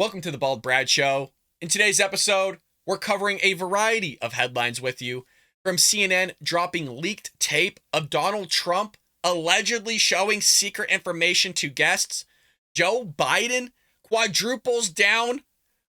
Welcome to the Bald Brad Show. In today's episode, we're covering a variety of headlines with you, from CNN dropping leaked tape of Donald Trump allegedly showing secret information to guests, Joe Biden quadruples down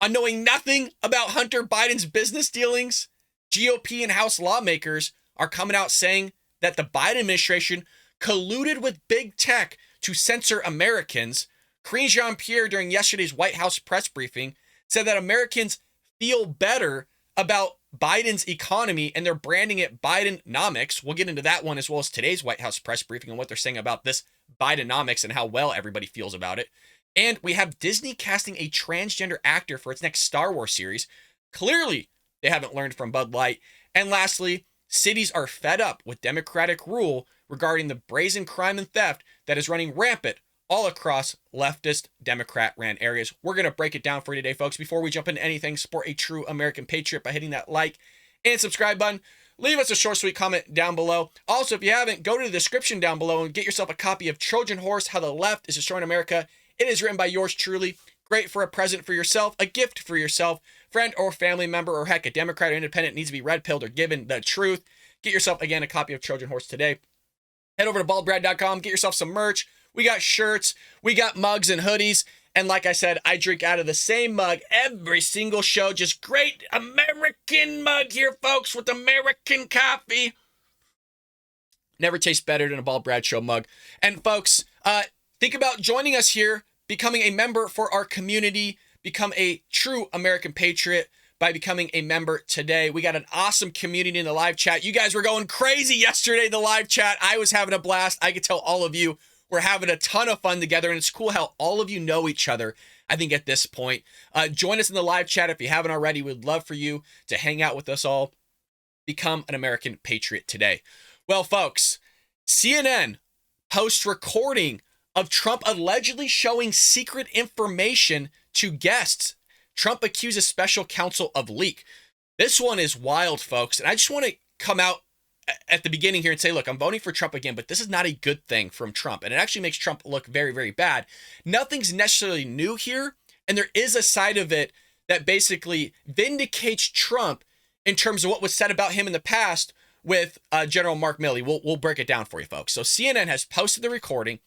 on knowing nothing about Hunter Biden's business dealings, GOP and House lawmakers are coming out saying that the Biden administration colluded with big tech to censor Americans. Karine Jean-Pierre, during yesterday's White House press briefing, said that Americans feel better about Biden's economy and they're branding it Bidenomics. We'll get into that one as well as today's White House press briefing and what they're saying about this Bidenomics and how well everybody feels about it. And we have Disney casting a transgender actor for its next Star Wars series. Clearly, they haven't learned from Bud Light. And lastly, cities are fed up with Democratic rule regarding the brazen crime and theft that is running rampant all across leftist Democrat-ran areas. We're going to break it down for you today, folks. Before we jump into anything, support a true American patriot by hitting that like and subscribe button. Leave us a short, sweet comment down below. Also, if you haven't, go to the description down below and get yourself a copy of Trojan Horse, How the Left is Destroying America. It is written by yours truly. Great for a present for yourself, a gift for yourself, friend or family member, or heck, a Democrat or independent needs to be red-pilled or given the truth. Get yourself, again, a copy of Trojan Horse today. Head over to baldbrad.com, get yourself some merch. We got shirts, we got mugs and hoodies, and like I said, I drink out of the same mug every single show. Just great American mug here, folks, with American coffee. Never tastes better than a Bald Brad Show mug. And folks, think about joining us here, becoming a member for our community, become a true American patriot by becoming a member today. We got an awesome community in the live chat. You guys were going crazy yesterday in the live chat. I was having a blast. I could tell all of you we're having a ton of fun together, and it's cool how all of you know each other, I think, at this point. Join us in the live chat if you haven't already. We'd love for you to hang out with us all. Become an American patriot today. Well, folks, CNN posts recording of Trump allegedly showing secret information to guests. Trump accuses special counsel of leak. This one is wild, folks, and I just want to come out at the beginning here and say, look, I'm voting for Trump again, but this is not a good thing from Trump. And it actually makes Trump look very, very bad. Nothing's necessarily new here. And there is a side of it that basically vindicates Trump in terms of what was said about him in the past with General Mark Milley. We'll break it down for you, folks. So CNN has posted the recording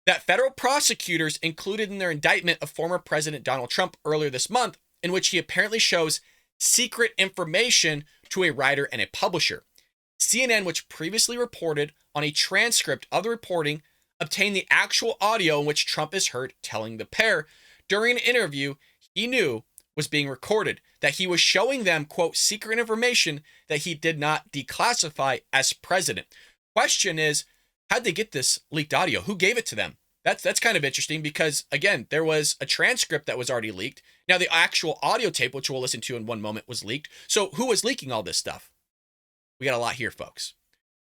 that federal prosecutors included in their indictment of former President Donald Trump earlier this month, in which he apparently shows secret information to a writer and a publisher. CNN, which previously reported on a transcript of the reporting, obtained the actual audio in which Trump is heard telling the pair during an interview he knew was being recorded that he was showing them, quote, secret information that he did not declassify as president. Question is, how'd they get this leaked audio? Who gave it to them? That's kind of interesting because, again, there was a transcript that was already leaked. Now, the actual audio tape, which we'll listen to in one moment, was leaked. So who was leaking all this stuff? We got a lot here, folks.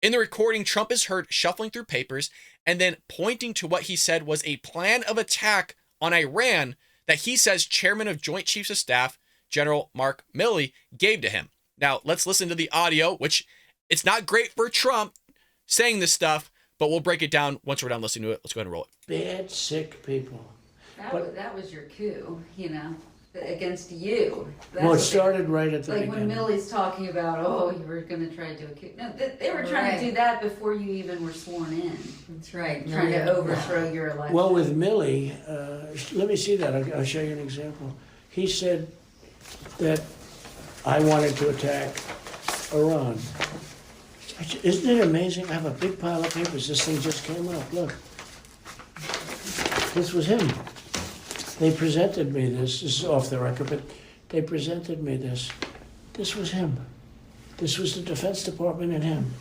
In the recording, Trump is heard shuffling through papers and then pointing to what he said was a plan of attack on Iran that he says Chairman of Joint Chiefs of Staff, General Mark Milley, gave to him. Now, let's listen to the audio, which it's not great for Trump saying this stuff, but we'll break it down once we're done listening to it. Let's go ahead and roll it. Bad, sick people. That was your coup, against you. Well, it started right at the beginning. Like when Milley's talking about, you were going to try to do a coup. No, they were trying to do that before you even were sworn in. That's right. Trying to overthrow your election. Well, with Milley, let me see that. I'll show you an example. He said that I wanted to attack Iran. Isn't it amazing? I have a big pile of papers. This thing just came up. Look. This was him. They presented me this. This is off the record, but they presented me this. This was him. This was the Defense Department and him.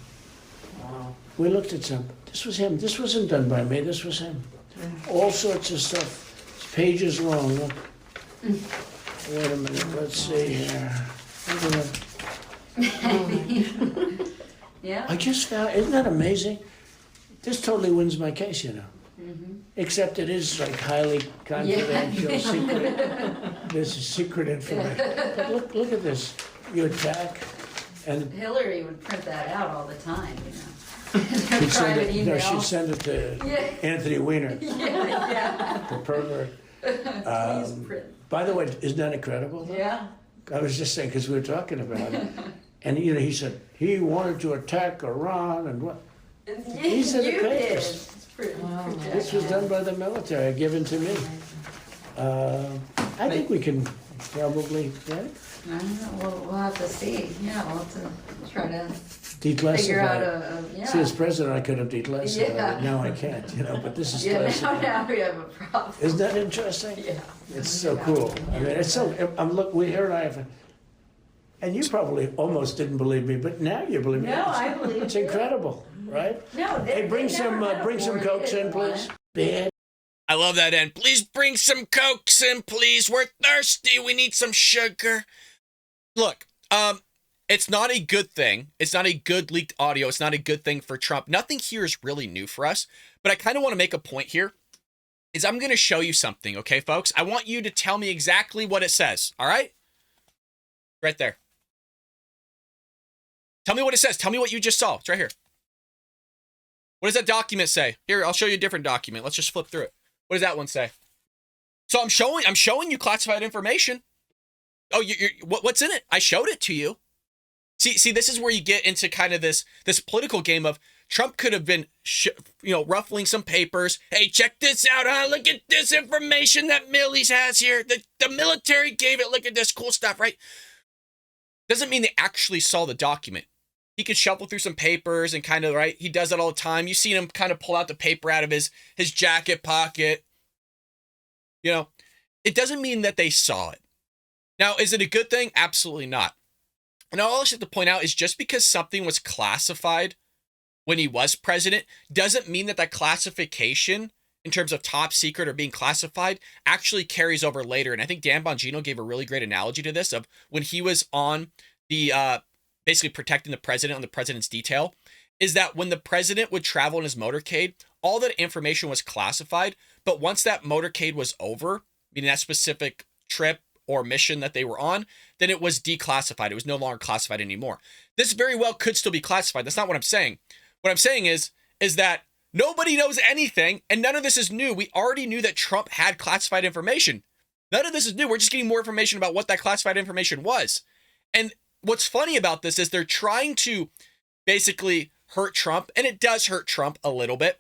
Wow. We looked at some. This was him. This wasn't done by me. This was him. All sorts of stuff. It's pages long. Look. Wait a minute. Let's see here. Yeah. I just found, isn't that amazing? This totally wins my case, Mm-hmm. Except it is like highly confidential, secret. This is secret information. But look at this. You attack, and Hillary would print that out all the time, she'd send it to Anthony Weiner, Yeah. the pervert. Please print. By the way, isn't that incredible? Yeah. I was just saying, because we were talking about it. And, he said he wanted to attack Iran and what? These are the You did. papers. It's pretty, This was done by the military, given to me. I think we can probably, right? I don't know, we'll have to see, yeah, we'll have to try to Declassify. figure out it. See, as president, I could have declassified Yeah. it. Now I can't, but this is Yeah, classified. now we have a problem. Isn't that interesting? Yeah. It's so cool. I mean, it's so, here and I have, and you probably almost didn't believe me, but now you believe me. No, I believe It's you. incredible, right? No, Hey, bring some Cokes in, please. Bad. I love that end. Please bring some Cokes in, please. We're thirsty. We need some sugar. Look, it's not a good thing. It's not a good leaked audio. It's not a good thing for Trump. Nothing here is really new for us, but I kind of want to make a point here. Is I'm going to show you something, okay, folks? I want you to tell me exactly what it says, all right? Right there. Tell me what it says. Tell me what you just saw. It's right here. What does that document say? Here, I'll show you a different document. Let's just flip through it. What does that one say? So I'm showing you classified information. Oh, what's in it? I showed it to you. See, this is where you get into kind of this political game of Trump could have been, ruffling some papers. Hey, check this out, huh? Look at this information that Millie's has here. The military gave it. Look at this cool stuff, right? Doesn't mean they actually saw the document. He could shuffle through some papers and kind of, right? He does that all the time. You've seen him kind of pull out the paper out of his jacket pocket. It doesn't mean that they saw it. Now, is it a good thing? Absolutely not. And all I have to point out is just because something was classified when he was president doesn't mean that classification in terms of top secret or being classified actually carries over later. And I think Dan Bongino gave a really great analogy to this of when he was on the basically protecting the president on the president's detail, is that when the president would travel in his motorcade, all that information was classified. But once that motorcade was over, meaning that specific trip or mission that they were on, then it was declassified. It was no longer classified anymore. This very well could still be classified. That's not what I'm saying. What I'm saying is that nobody knows anything, and none of this is new. We already knew that Trump had classified information. None of this is new. We're just getting more information about what that classified information was. And what's funny about this is they're trying to basically hurt Trump, and it does hurt Trump a little bit,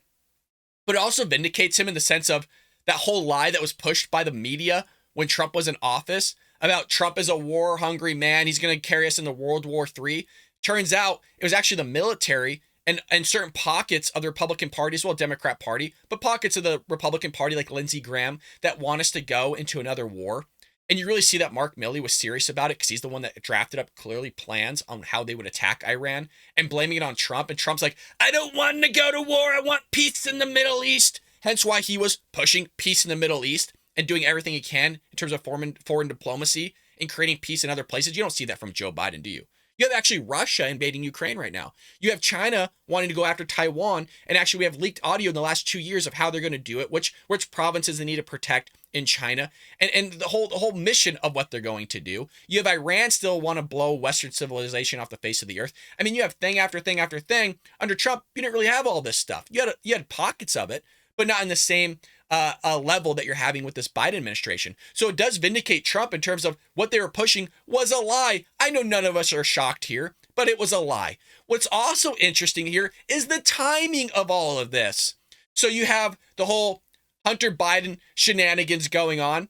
but it also vindicates him in the sense of that whole lie that was pushed by the media when Trump was in office about Trump is a war-hungry man. He's going to carry us into World War III. Turns out it was actually the military and certain pockets of the Republican Party, as well, Democrat Party, but pockets of the Republican Party like Lindsey Graham that want us to go into another war. And you really see that Mark Milley was serious about it because he's the one that drafted up clearly plans on how they would attack Iran and blaming it on Trump. And Trump's like, I don't want to go to war. I want peace in the Middle East. Hence why he was pushing peace in the Middle East and doing everything he can in terms of foreign diplomacy and creating peace in other places. You don't see that from Joe Biden, do you? You have actually Russia invading Ukraine right now. You have China wanting to go after Taiwan. And actually, we have leaked audio in the last 2 years of how they're going to do it, which provinces they need to protect in China, and the whole mission of what they're going to do. You have Iran still want to blow Western civilization off the face of the earth. I mean, you have thing after thing after thing. Under Trump, you didn't really have all this stuff. You had pockets of it, but not in the same level that you're having with this Biden administration. So it does vindicate Trump in terms of what they were pushing was a lie. I know none of us are shocked here, but it was a lie. What's also interesting here is the timing of all of this. So you have the whole Hunter Biden shenanigans going on,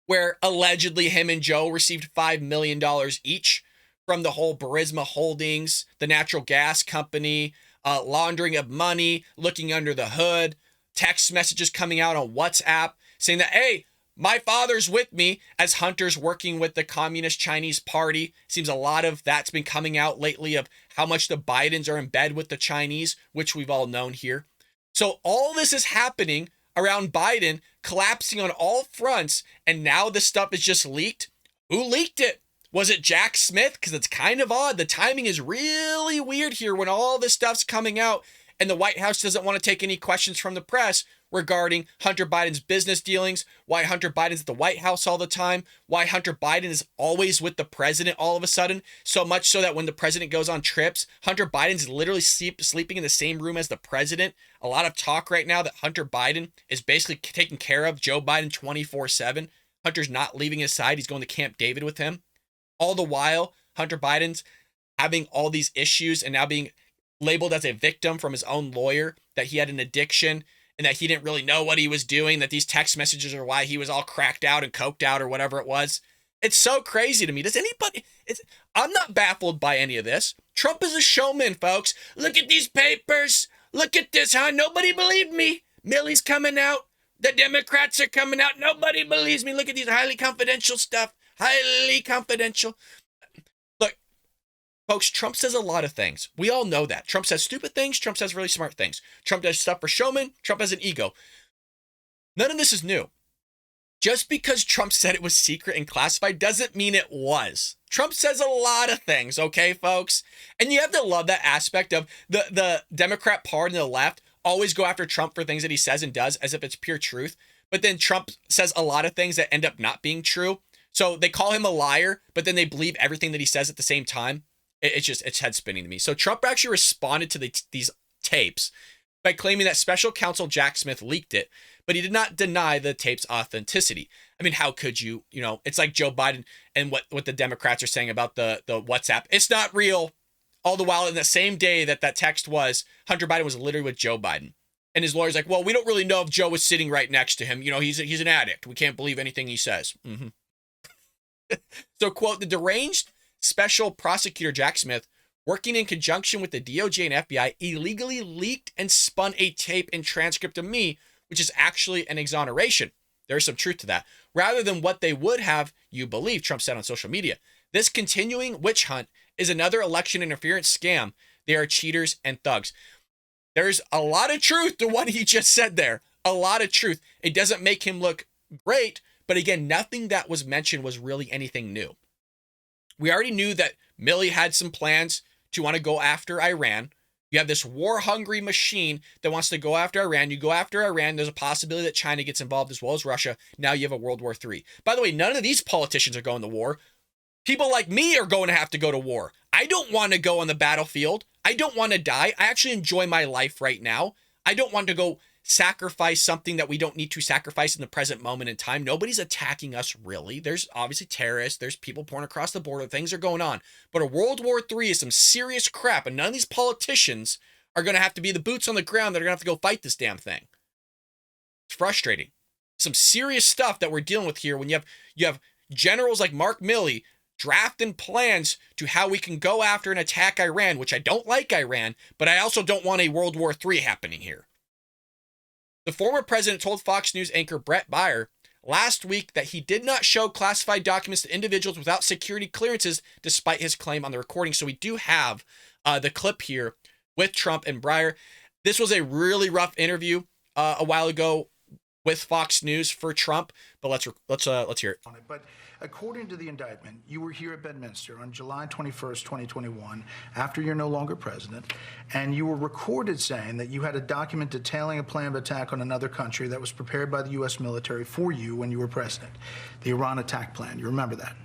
where allegedly him and Joe received $5 million each from the whole Burisma Holdings, the natural gas company, laundering of money, looking under the hood, text messages coming out on WhatsApp saying that, hey, my father's with me, as Hunter's working with the Communist Chinese Party. Seems a lot of that's been coming out lately of how much the Bidens are in bed with the Chinese, which we've all known here. So all this is happening around Biden collapsing on all fronts, and now this stuff is just leaked. Who leaked it? Was it Jack Smith? Because it's kind of odd. The timing is really weird here when all this stuff's coming out and the White House doesn't want to take any questions from the press. regarding Hunter Biden's business dealings, why Hunter Biden's at the White House all the time, why Hunter Biden is always with the president all of a sudden, so much so that when the president goes on trips, Hunter Biden's literally sleeping in the same room as the president. A lot of talk right now that Hunter Biden is basically taking care of Joe Biden 24/7. Hunter's not leaving his side. He's going to Camp David with him. All the while, Hunter Biden's having all these issues and now being labeled as a victim from his own lawyer, that he had an addiction and that he didn't really know what he was doing, that these text messages are why he was all cracked out and coked out or whatever it was. It's so crazy to me. I'm not baffled by any of this. Trump is a showman, folks. Look at these papers. Look at this, huh? Nobody believed me. Milley's coming out. The Democrats are coming out. Nobody believes me. Look at these highly confidential stuff. Highly confidential. Folks, Trump says a lot of things. We all know that. Trump says stupid things. Trump says really smart things. Trump does stuff for showmen. Trump has an ego. None of this is new. Just because Trump said it was secret and classified doesn't mean it was. Trump says a lot of things, okay, folks? And you have to love that aspect of the Democrat party and the left always go after Trump for things that he says and does as if it's pure truth. But then Trump says a lot of things that end up not being true. So they call him a liar, but then they believe everything that he says at the same time. It's head spinning to me. So Trump actually responded to these tapes by claiming that special counsel Jack Smith leaked it, but he did not deny the tape's authenticity. I mean, how could you? You know, it's like Joe Biden and what the Democrats are saying about the WhatsApp. It's not real. All the while in the same day that text was, Hunter Biden was literally with Joe Biden. And his lawyer's like, well, we don't really know if Joe was sitting right next to him. You know, he's an addict. We can't believe anything he says. Mm-hmm. So, quote, the deranged special prosecutor Jack Smith, working in conjunction with the DOJ and FBI, illegally leaked and spun a tape and transcript of me, which is actually an exoneration. There is some truth to that. Rather than what they would have you believe, Trump said on social media. This continuing witch hunt is another election interference scam. They are cheaters and thugs. There's a lot of truth to what he just said there. A lot of truth. It doesn't make him look great, but again, nothing that was mentioned was really anything new. We already knew that Milley had some plans to want to go after Iran. You have this war-hungry machine that wants to go after Iran. You go after Iran, there's a possibility that China gets involved as well as Russia. Now you have a World War III. By the way, none of these politicians are going to war. People like me are going to have to go to war. I don't want to go on the battlefield. I don't want to die. I actually enjoy my life right now. I don't want to go sacrifice something that we don't need to sacrifice in the present moment in time. Nobody's attacking us, really. There's obviously terrorists. There's people pouring across the border. Things are going on. But a World War III is some serious crap, and none of these politicians are going to have to be the boots on the ground that are going to have to go fight this damn thing. It's frustrating. Some serious stuff that we're dealing with here when you have generals like Mark Milley drafting plans to how we can go after and attack Iran, which I don't like Iran, but I also don't want a World War III happening here. The former president told Fox News anchor Brett Baier last week that he did not show classified documents to individuals without security clearances, despite his claim on the recording. So we do have the clip here with Trump and Baier. This was a really rough interview a while ago with Fox News for Trump, but let's hear it. But according to the indictment, you were here at Bedminster on July 21st, 2021, after you're no longer president, and you were recorded saying that you had a document detailing a plan of attack on another country that was prepared by the U.S. military for you when you were president, the Iran attack plan. You remember that?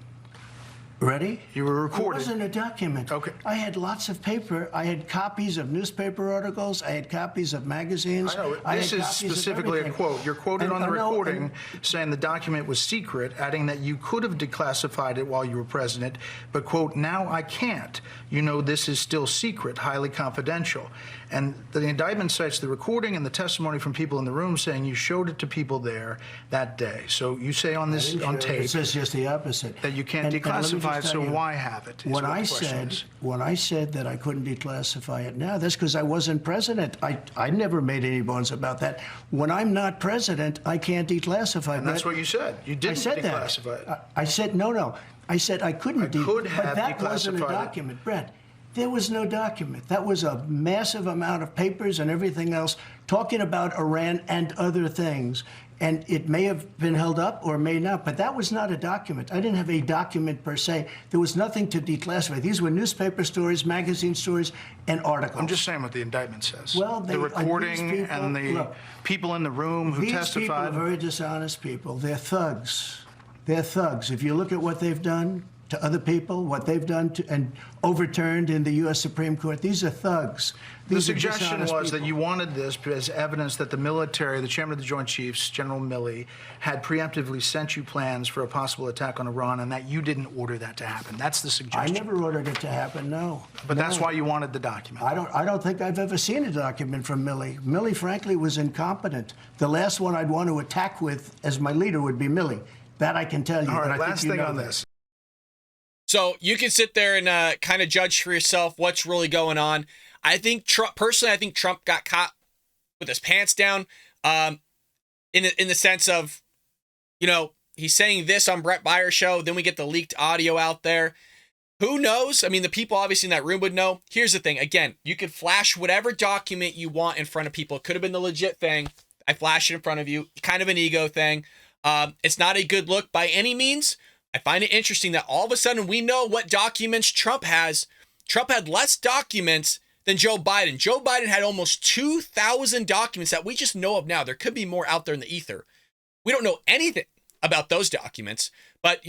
Ready? You were recorded. It wasn't a document. Okay. I had lots of paper. I had copies of newspaper articles. I had copies of magazines. I know. This is specifically a quote. You're quoted on the recording saying the document was secret, adding that you could have declassified it while you were president, but, quote, now I can't. You know this is still secret, highly confidential. And the indictment cites the recording and the testimony from people in the room saying you showed it to people there that day. So you say on this on tape it says just the opposite, that you can't declassify it. So why have it? When I said that I couldn't declassify it now, that's because I wasn't president. I never made any bones about that. When I'm not president, I can't declassify. And that's what you said. You didn't declassify it. I said no. I said I couldn't. Could have but that wasn't a document, Brett. There was no document. That was a massive amount of papers and everything else talking about Iran and other things. And it may have been held up or may not, but that was not a document. I didn't have a document per se. There was nothing to declassify. These were newspaper stories, magazine stories, and articles. I'm just saying what the indictment says. Well, the recording and the people in the room who testified. These people are very dishonest people. They're thugs. They're thugs. If you look at what they've done to other people, what they've done to, and overturned in the U.S. Supreme Court, these are thugs. The These are suggestion dishonest was that people. you wanted this as evidence that the military, the chairman of the Joint Chiefs, General Milley, had preemptively sent you plans for a possible attack on Iran and that you didn't order that to happen. That's the I suggestion. never ordered it to happen, no. But that's No. why you wanted the document. I don't think I've ever seen a document from Milley. Milley, frankly, was incompetent. The last one I'd want to attack with as my leader would be Milley. That I can tell you. All and right, I last think you thing know on that. this. So you can sit there and kind of judge for yourself what's really going on. I think Trump got caught with his pants down, in the sense of, he's saying this on Brett Byer's show. Then we get the leaked audio out there. Who knows? I mean, the people obviously in that room would know. Here's the thing. Again, you could flash whatever document you want in front of people. It could have been the legit thing. I flashed it in front of you. Kind of an ego thing. It's not a good look by any means. I find it interesting that all of a sudden we know what documents Trump has. Trump had less documents than Joe Biden. Joe Biden had almost 2,000 documents that we just know of now. There could be more out there in the ether. We don't know anything about those documents, but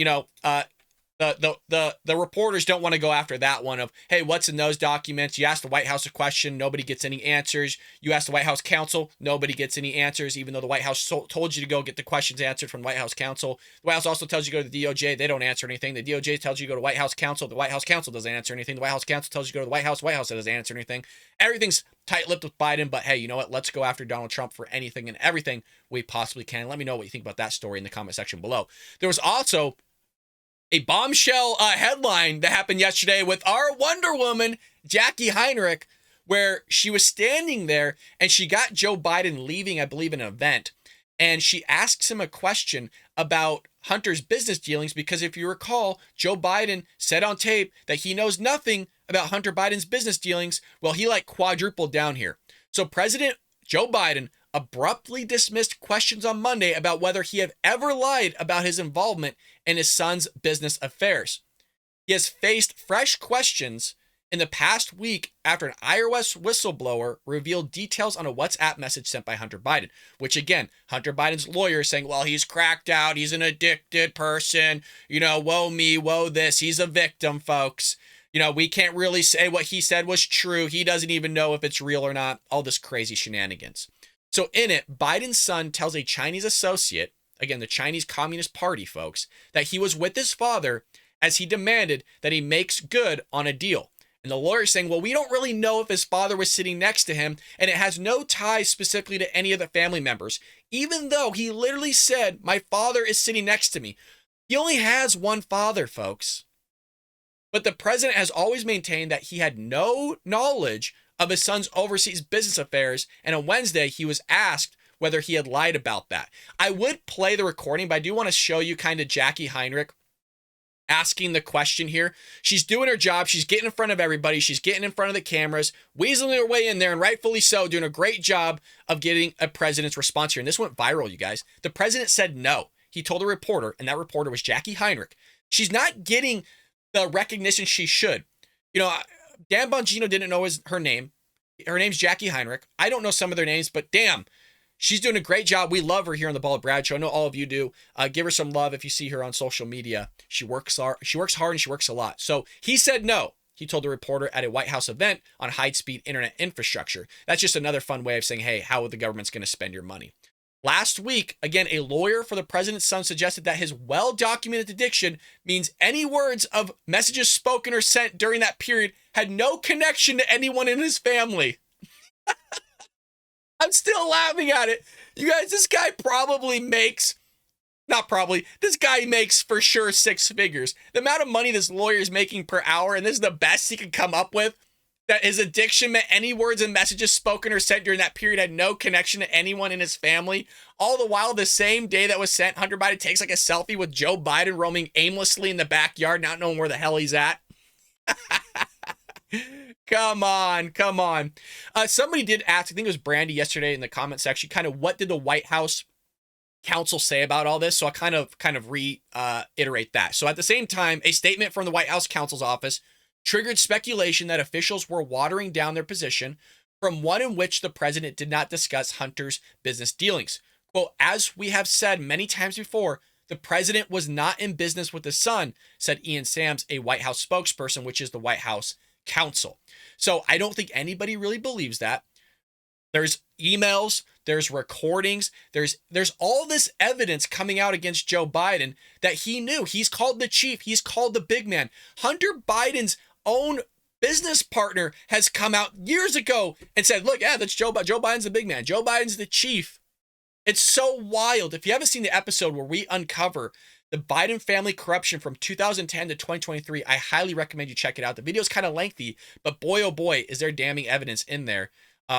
the reporters don't want to go after that one of, hey, what's in those documents? You ask the White House a question, nobody gets any answers. You ask the White House counsel, nobody gets any answers, even though the White House told you to go get the questions answered from the White House counsel. The White House also tells you to go to the DOJ. They don't answer anything. The DOJ tells you to go to White House counsel. The White House counsel doesn't answer anything. The White House counsel tells you to go to the White House. White House doesn't answer anything. Everything's tight-lipped with Biden, but hey, you know what? Let's go after Donald Trump for anything and everything we possibly can. Let me know what you think about that story in the comment section below. There was also a bombshell headline that happened yesterday with our Wonder Woman, Jackie Heinrich, where she was standing there and she got Joe Biden leaving, I believe, an event. And she asks him a question about Hunter's business dealings because if you recall, Joe Biden said on tape that he knows nothing about Hunter Biden's business dealings. Well, he quadrupled down here. So President Joe Biden abruptly dismissed questions on Monday about whether he had ever lied about his involvement in his son's business affairs. He has faced fresh questions in the past week after an iOS whistleblower revealed details on a WhatsApp message sent by Hunter Biden, which again, Hunter Biden's lawyer is saying, well, he's cracked out. He's an addicted person. Woe me, woe this. He's a victim, folks. We can't really say what he said was true. He doesn't even know if it's real or not. All this crazy shenanigans. So in it, Biden's son tells a Chinese associate, again, the Chinese Communist Party, folks, that he was with his father as he demanded that he makes good on a deal. And the lawyer is saying, well, we don't really know if his father was sitting next to him, and it has no ties specifically to any of the family members, even though he literally said, my father is sitting next to me. He only has one father, folks. But the president has always maintained that he had no knowledge of his son's overseas business affairs, and on Wednesday, he was asked whether he had lied about that. I would play the recording, but I do want to show you kind of Jackie Heinrich asking the question here. She's doing her job. She's getting in front of everybody. She's getting in front of the cameras, weaseling her way in there, and rightfully so, doing a great job of getting a president's response here. And this went viral, you guys. The president said no. He told a reporter, and that reporter was Jackie Heinrich. She's not getting the recognition she should. Dan Bongino didn't know her name. Her name's Jackie Heinrich. I don't know some of their names, but damn, she's doing a great job. We love her here on the Ball of Brad Show. I know all of you do. Give her some love if you see her on social media. She works hard and she works a lot. So he said no. He told the reporter at a White House event on high-speed internet infrastructure. That's just another fun way of saying, hey, how the government's going to spend your money. Last week, again, a lawyer for the president's son suggested that his well-documented addiction means any words of messages spoken or sent during that period had no connection to anyone in his family. I'm still laughing at it. You guys, this guy makes for sure 6 figures. The amount of money this lawyer is making per hour, and this is the best he could come up with, that his addiction meant any words and messages spoken or sent during that period had no connection to anyone in his family. All the while, the same day that was sent, Hunter Biden takes a selfie with Joe Biden roaming aimlessly in the backyard, not knowing where the hell he's at. Come on. Somebody did ask, I think it was Brandy yesterday in the comment section, kind of what did the White House counsel say about all this, so I kind of reiterate that. So at the same time, a statement from the White House counsel's office triggered speculation that officials were watering down their position from one in which the president did not discuss Hunter's business dealings. Quote, as we have said many times before, the president was not in business with his son, said Ian Sams, a White House spokesperson, which is the White House counsel. So I don't think anybody really believes that. There's emails, there's recordings, there's all this evidence coming out against Joe Biden that he knew. He's called the chief. He's called the big man. Hunter Biden's own business partner has come out years ago and said, look, yeah, that's Joe Biden's the big man. Joe Biden's the chief. It's so wild. If you haven't seen the episode where we uncover the Biden family corruption from 2010 to 2023, I highly recommend you check it out. The video is kind of lengthy, but boy, oh boy, is there damning evidence in there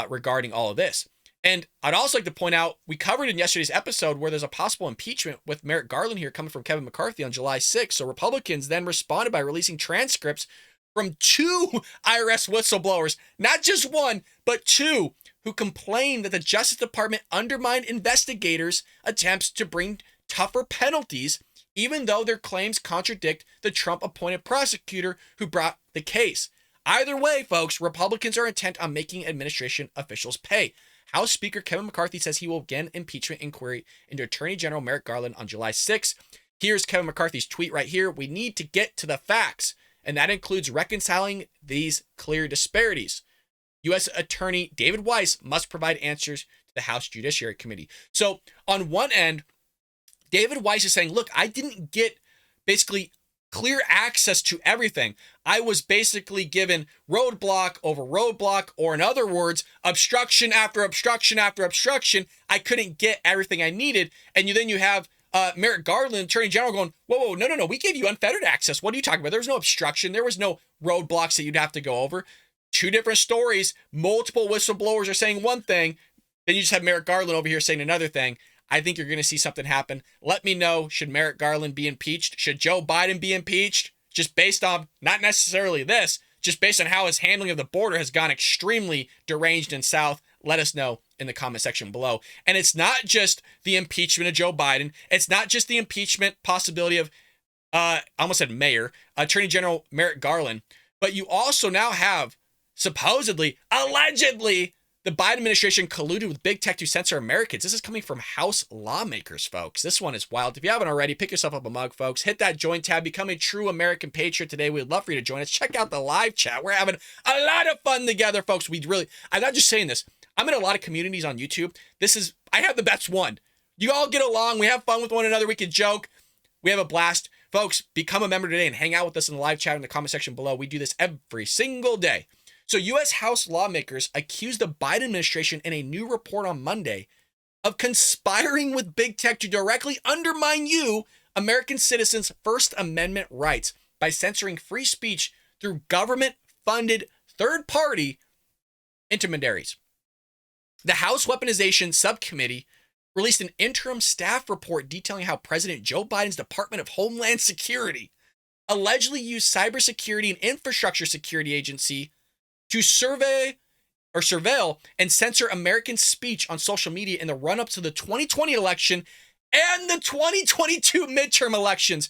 regarding all of this. And I'd also like to point out, we covered in yesterday's episode where there's a possible impeachment with Merrick Garland here coming from Kevin McCarthy on July 6th. So Republicans then responded by releasing transcripts from 2 IRS whistleblowers, not just one, but 2, who complained that the Justice Department undermined investigators' attempts to bring tougher penalties, even though their claims contradict the Trump-appointed prosecutor who brought the case. Either way, folks, Republicans are intent on making administration officials pay. House Speaker Kevin McCarthy says he will begin impeachment inquiry into Attorney General Merrick Garland on July 6th. Here's Kevin McCarthy's tweet right here. We need to get to the facts, and that includes reconciling these clear disparities. U.S. Attorney David Weiss must provide answers to the House Judiciary Committee. So on one end, David Weiss is saying, look, I didn't get basically clear access to everything. I was basically given roadblock over roadblock, or in other words, obstruction after obstruction after obstruction. I couldn't get everything I needed. And then you have Merrick Garland, Attorney General, going, whoa, no, we gave you unfettered access. What are you talking about? There was no obstruction. There was no roadblocks that you'd have to go over. 2 different stories. Multiple whistleblowers are saying one thing. Then you just have Merrick Garland over here saying another thing. I think you're going to see something happen. Let me know, should Merrick Garland be impeached? Should Joe Biden be impeached? Just based on, not necessarily this, just based on how his handling of the border has gone extremely deranged and south. Let us know in the comment section below. And it's not just the impeachment of Joe Biden. It's not just the impeachment possibility of, I almost said Mayor, Attorney General Merrick Garland, but you also now have supposedly, allegedly, the Biden administration colluded with big tech to censor Americans. This is coming from House lawmakers, folks. This one is wild. If you haven't already, pick yourself up a mug, folks. Hit that join tab. Become a true American patriot today. We'd love for you to join us. Check out the live chat. We're having a lot of fun together, folks. I'm not just saying this. I'm in a lot of communities on YouTube. I have the best one. You all get along. We have fun with one another. We can joke. We have a blast. Folks, become a member today and hang out with us in the live chat in the comment section below. We do this every single day. So U.S. House lawmakers accused the Biden administration in a new report on Monday of conspiring with big tech to directly undermine you, American citizens' First Amendment rights by censoring free speech through government-funded third-party intermediaries. The House Weaponization Subcommittee released an interim staff report detailing how President Joe Biden's Department of Homeland Security allegedly used Cybersecurity and Infrastructure Security Agency to surveil and censor American speech on social media in the run-up to the 2020 election and the 2022 midterm elections.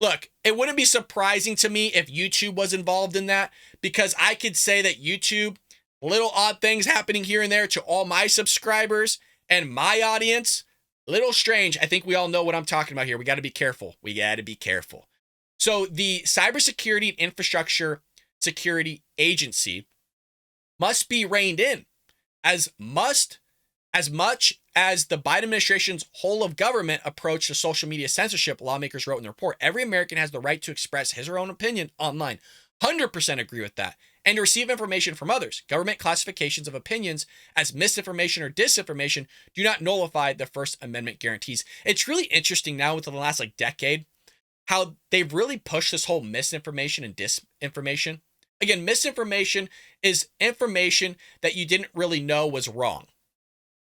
Look, it wouldn't be surprising to me if YouTube was involved in that, because I could say that YouTube, little odd things happening here and there to all my subscribers and my audience, little strange. I think we all know what I'm talking about here. We got to be careful. So the Cybersecurity and Infrastructure Security Agency must be reined in as much as the Biden administration's whole of government approach to social media censorship, lawmakers wrote in the report. Every American has the right to express his or her own opinion online. 100% agree with that. And to receive information from others. Government classifications of opinions as misinformation or disinformation do not nullify the First Amendment guarantees. It's really interesting now within the last decade how they've really pushed this whole misinformation and disinformation. Again, misinformation is information that you didn't really know was wrong.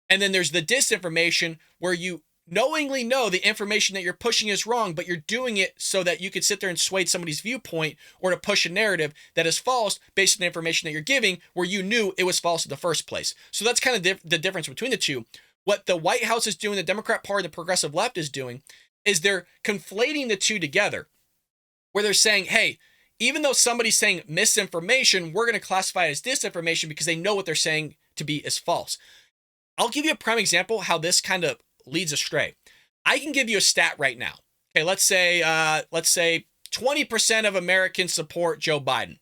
And then there's the disinformation where you knowingly know the information that you're pushing is wrong, but you're doing it so that you could sit there and sway somebody's viewpoint or to push a narrative that is false based on the information that you're giving where you knew it was false in the first place. So that's kind of the difference between the two. What the White House is doing, the Democrat Party, the progressive left is doing, is they're conflating the two together, where they're saying, hey, even though somebody's saying misinformation, we're going to classify it as disinformation because they know what they're saying to be is false. I'll give you a prime example how this kind of leads astray. I can give you a stat right now. Okay, let's say 20% of Americans support Joe Biden.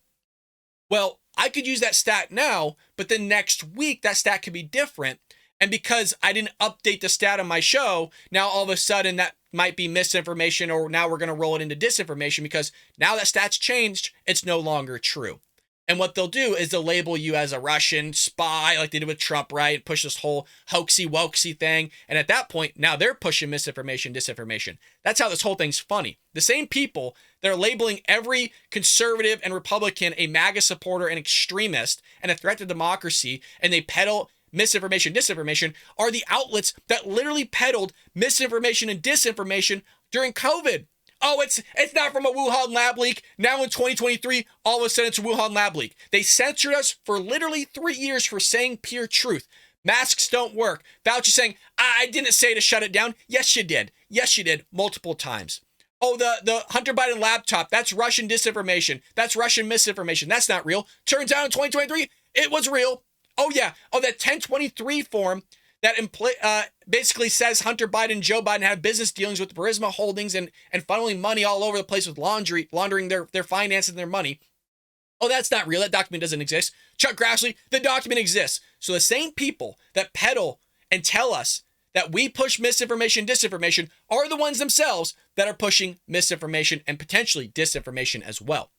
Well, I could use that stat now, but then next week that stat could be different. And because I didn't update the stat on my show, now all of a sudden that might be misinformation, or now we're going to roll it into disinformation because now that stat's changed, it's no longer true. And what they'll do is they'll label you as a Russian spy like they did with Trump, right? Push this whole hoaxy wokesy thing. And at that point, now they're pushing misinformation, disinformation. That's how this whole thing's funny. The same people that are labeling every conservative and Republican a MAGA supporter, an extremist, and a threat to democracy, and they peddle misinformation, disinformation, are the outlets that literally peddled misinformation and disinformation during COVID. Oh, it's not from a Wuhan lab leak. Now in 2023, all of a sudden it's a Wuhan lab leak. They censored us for literally 3 years for saying pure truth. Masks don't work. Fauci saying, I didn't say to shut it down. Yes, you did. Yes, you did. Multiple times. Oh, the Hunter Biden laptop, that's Russian disinformation. That's Russian misinformation. That's not real. Turns out in 2023, it was real. Oh, yeah. Oh, that 1023 form that basically says Hunter Biden and Joe Biden have business dealings with Burisma Holdings and funneling money all over the place with laundering their finances and their money. Oh, that's not real. That document doesn't exist. Chuck Grassley, the document exists. So the same people that peddle and tell us that we push misinformation, disinformation, are the ones themselves that are pushing misinformation and potentially disinformation as well.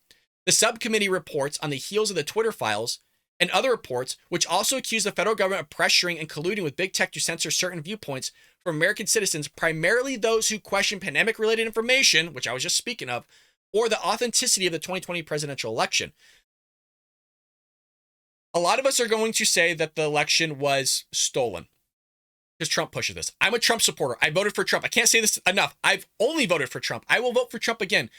The subcommittee reports on the heels of the Twitter files and other reports, which also accuse the federal government of pressuring and colluding with big tech to censor certain viewpoints from American citizens, primarily those who question pandemic-related information, which I was just speaking of, or the authenticity of the 2020 presidential election. A lot of us are going to say that the election was stolen because Trump pushes this. I'm a Trump supporter. I voted for Trump. I can't say this enough. I've only voted for Trump. I will vote for Trump again.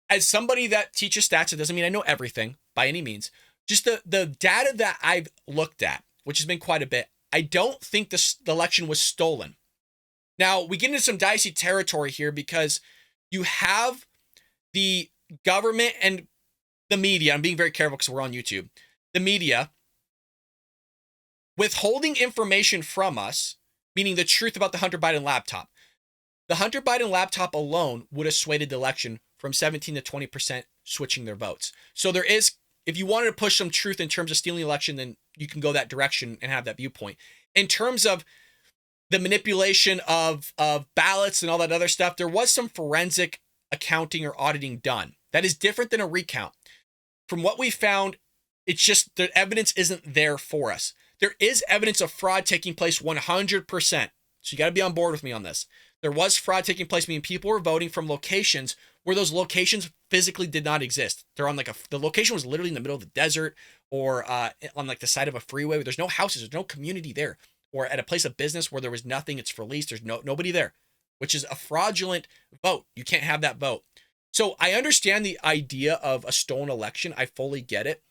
As somebody that teaches stats, it doesn't mean I know everything by any means. Just the data that I've looked at, which has been quite a bit, I don't think the election was stolen. Now, we get into some dicey territory here because you have the government and the media. I'm being very careful because we're on YouTube. The media withholding information from us, meaning the truth about the Hunter Biden laptop. The Hunter Biden laptop alone would have swayed the election from 17 to 20% switching their votes. So there is, if you wanted to push some truth in terms of stealing the election, then you can go that direction and have that viewpoint. In terms of the manipulation of ballots and all that other stuff, there was some forensic accounting or auditing done. That is different than a recount. From what we found, it's just the evidence isn't there for us. There is evidence of fraud taking place 100%. So you got to be on board with me on this. There was fraud taking place, meaning people were voting from locations where those locations physically did not exist. They're on the location was literally in the middle of the desert or on like the side of a freeway where there's no houses, there's no community there, or at a place of business where there was nothing, it's for lease, there's nobody there, which is a fraudulent vote. You can't have that vote. So I understand the idea of a stolen election. I fully get it.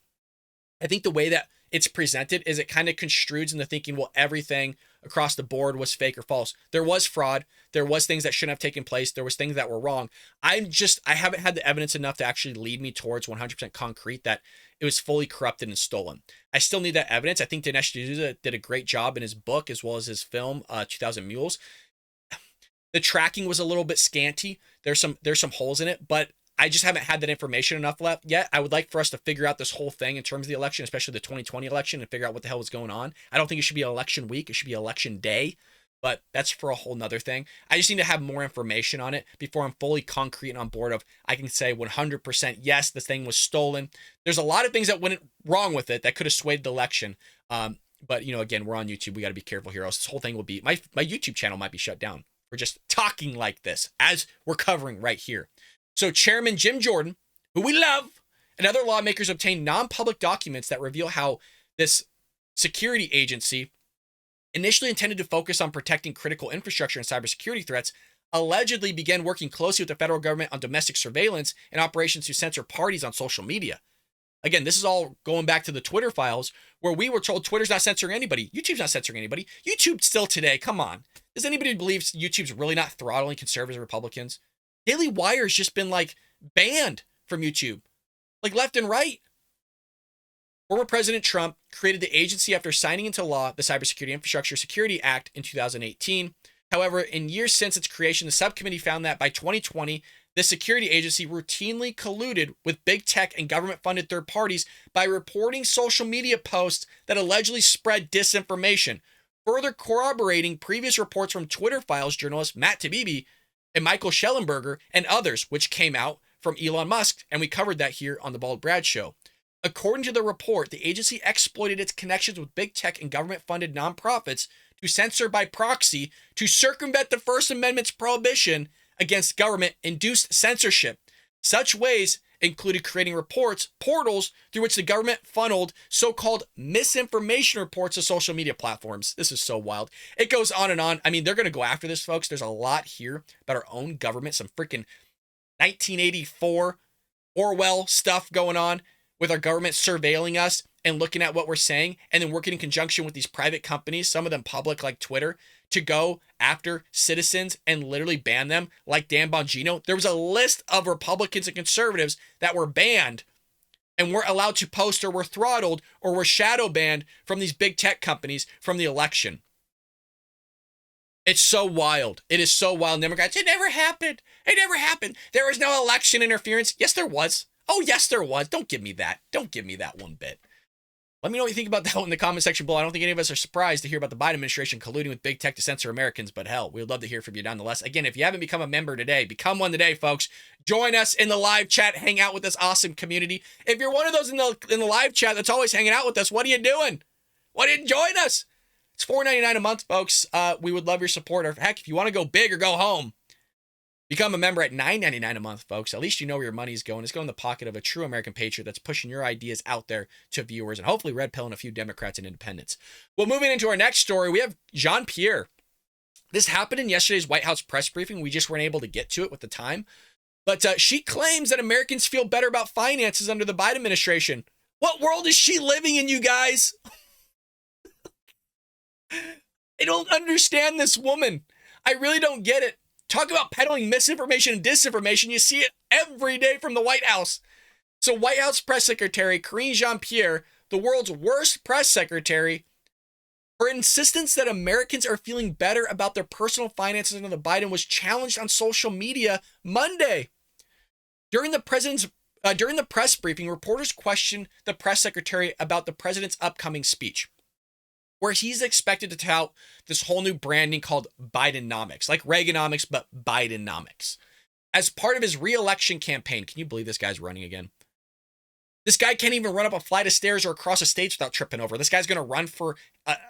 I think the way that it's presented is it kind of construes into thinking, well, everything across the board was fake or false. There was fraud. There was things that shouldn't have taken place. There was things that were wrong. I haven't had the evidence enough to actually lead me towards 100% concrete that it was fully corrupted and stolen. I still need that evidence. I think Dinesh D'Souza did a great job in his book as well as his film, 2000 Mules. The tracking was a little bit scanty. There's some holes in it, but I just haven't had that information enough left yet. I would like for us to figure out this whole thing in terms of the election, especially the 2020 election, and figure out what the hell was going on. I don't think it should be election week. It should be election day, but that's for a whole nother thing. I just need to have more information on it before I'm fully concrete and on board of I can say 100% yes, this thing was stolen. There's a lot of things that went wrong with it that could have swayed the election. But again, we're on YouTube. We got to be careful here. Else this whole thing will be, my YouTube channel might be shut down for just talking like this as we're covering right here. So Chairman Jim Jordan, who we love, and other lawmakers obtained non-public documents that reveal how this security agency, initially intended to focus on protecting critical infrastructure and cybersecurity threats, allegedly began working closely with the federal government on domestic surveillance and operations to censor parties on social media. Again, this is all going back to the Twitter files where we were told Twitter's not censoring anybody. YouTube's not censoring anybody. YouTube still today, come on. Does anybody believe YouTube's really not throttling conservatives and Republicans? Daily Wire's just been like banned from YouTube, like left and right. Former President Trump created the agency after signing into law the Cybersecurity Infrastructure Security Act in 2018. However, in years since its creation, the subcommittee found that by 2020, the security agency routinely colluded with big tech and government-funded third parties by reporting social media posts that allegedly spread disinformation, further corroborating previous reports from Twitter Files journalists Matt Taibbi and Michael Schellenberger and others, which came out from Elon Musk, and we covered that here on the Bald Brad Show. According to the report, the agency exploited its connections with big tech and government-funded nonprofits to censor by proxy to circumvent the First Amendment's prohibition against government-induced censorship. Such ways included creating portals through which the government funneled so-called misinformation reports to social media platforms. This is so wild. It goes on and on. I mean, they're going to go after this, folks. There's a lot here about our own government, some freaking 1984 Orwell stuff going on with our government surveilling us and looking at what we're saying, and then working in conjunction with these private companies, some of them public like Twitter, to go after citizens and literally ban them, like Dan Bongino. There was a list of Republicans and conservatives that were banned and weren't allowed to post or were throttled or were shadow banned from these big tech companies from the election. It's so wild. It is so wild. Democrats, it never happened. It never happened. There was no election interference. Yes, there was. Oh, yes, there was. Don't give me that. Don't give me that one bit. Let me know what you think about that in the comment section below. I don't think any of us are surprised to hear about the Biden administration colluding with big tech to censor Americans, but hell, we'd love to hear from you nonetheless. Again, if you haven't become a member today, become one today, folks. Join us in the live chat. Hang out with this awesome community. If you're one of those in the live chat that's always hanging out with us, what are you doing? Why didn't you join us? It's $4.99 a month, folks. We would love your support. Or heck, if you want to go big or go home, become a member at $9.99 a month, folks. At least you know where your money is going. It's going in the pocket of a true American patriot that's pushing your ideas out there to viewers and hopefully red pilling a few Democrats and independents. Well, moving into our next story, we have Jean-Pierre. This happened in yesterday's White House press briefing. We just weren't able to get to it with the time. But she claims that Americans feel better about finances under the Biden administration. What world is she living in, you guys? I don't understand this woman. I really don't get it. Talk about peddling misinformation and disinformation. You see it every day from the White House. So White House Press Secretary Karine Jean-Pierre, the world's worst press secretary, her insistence that Americans are feeling better about their personal finances under the Biden was challenged on social media Monday. During the press briefing, reporters questioned the press secretary about the president's upcoming speech, where he's expected to tout this whole new branding called Bidenomics, like Reaganomics, but Bidenomics. As part of his re-election campaign, can you believe this guy's running again? This guy can't even run up a flight of stairs or across a stage without tripping over. This guy's going to run for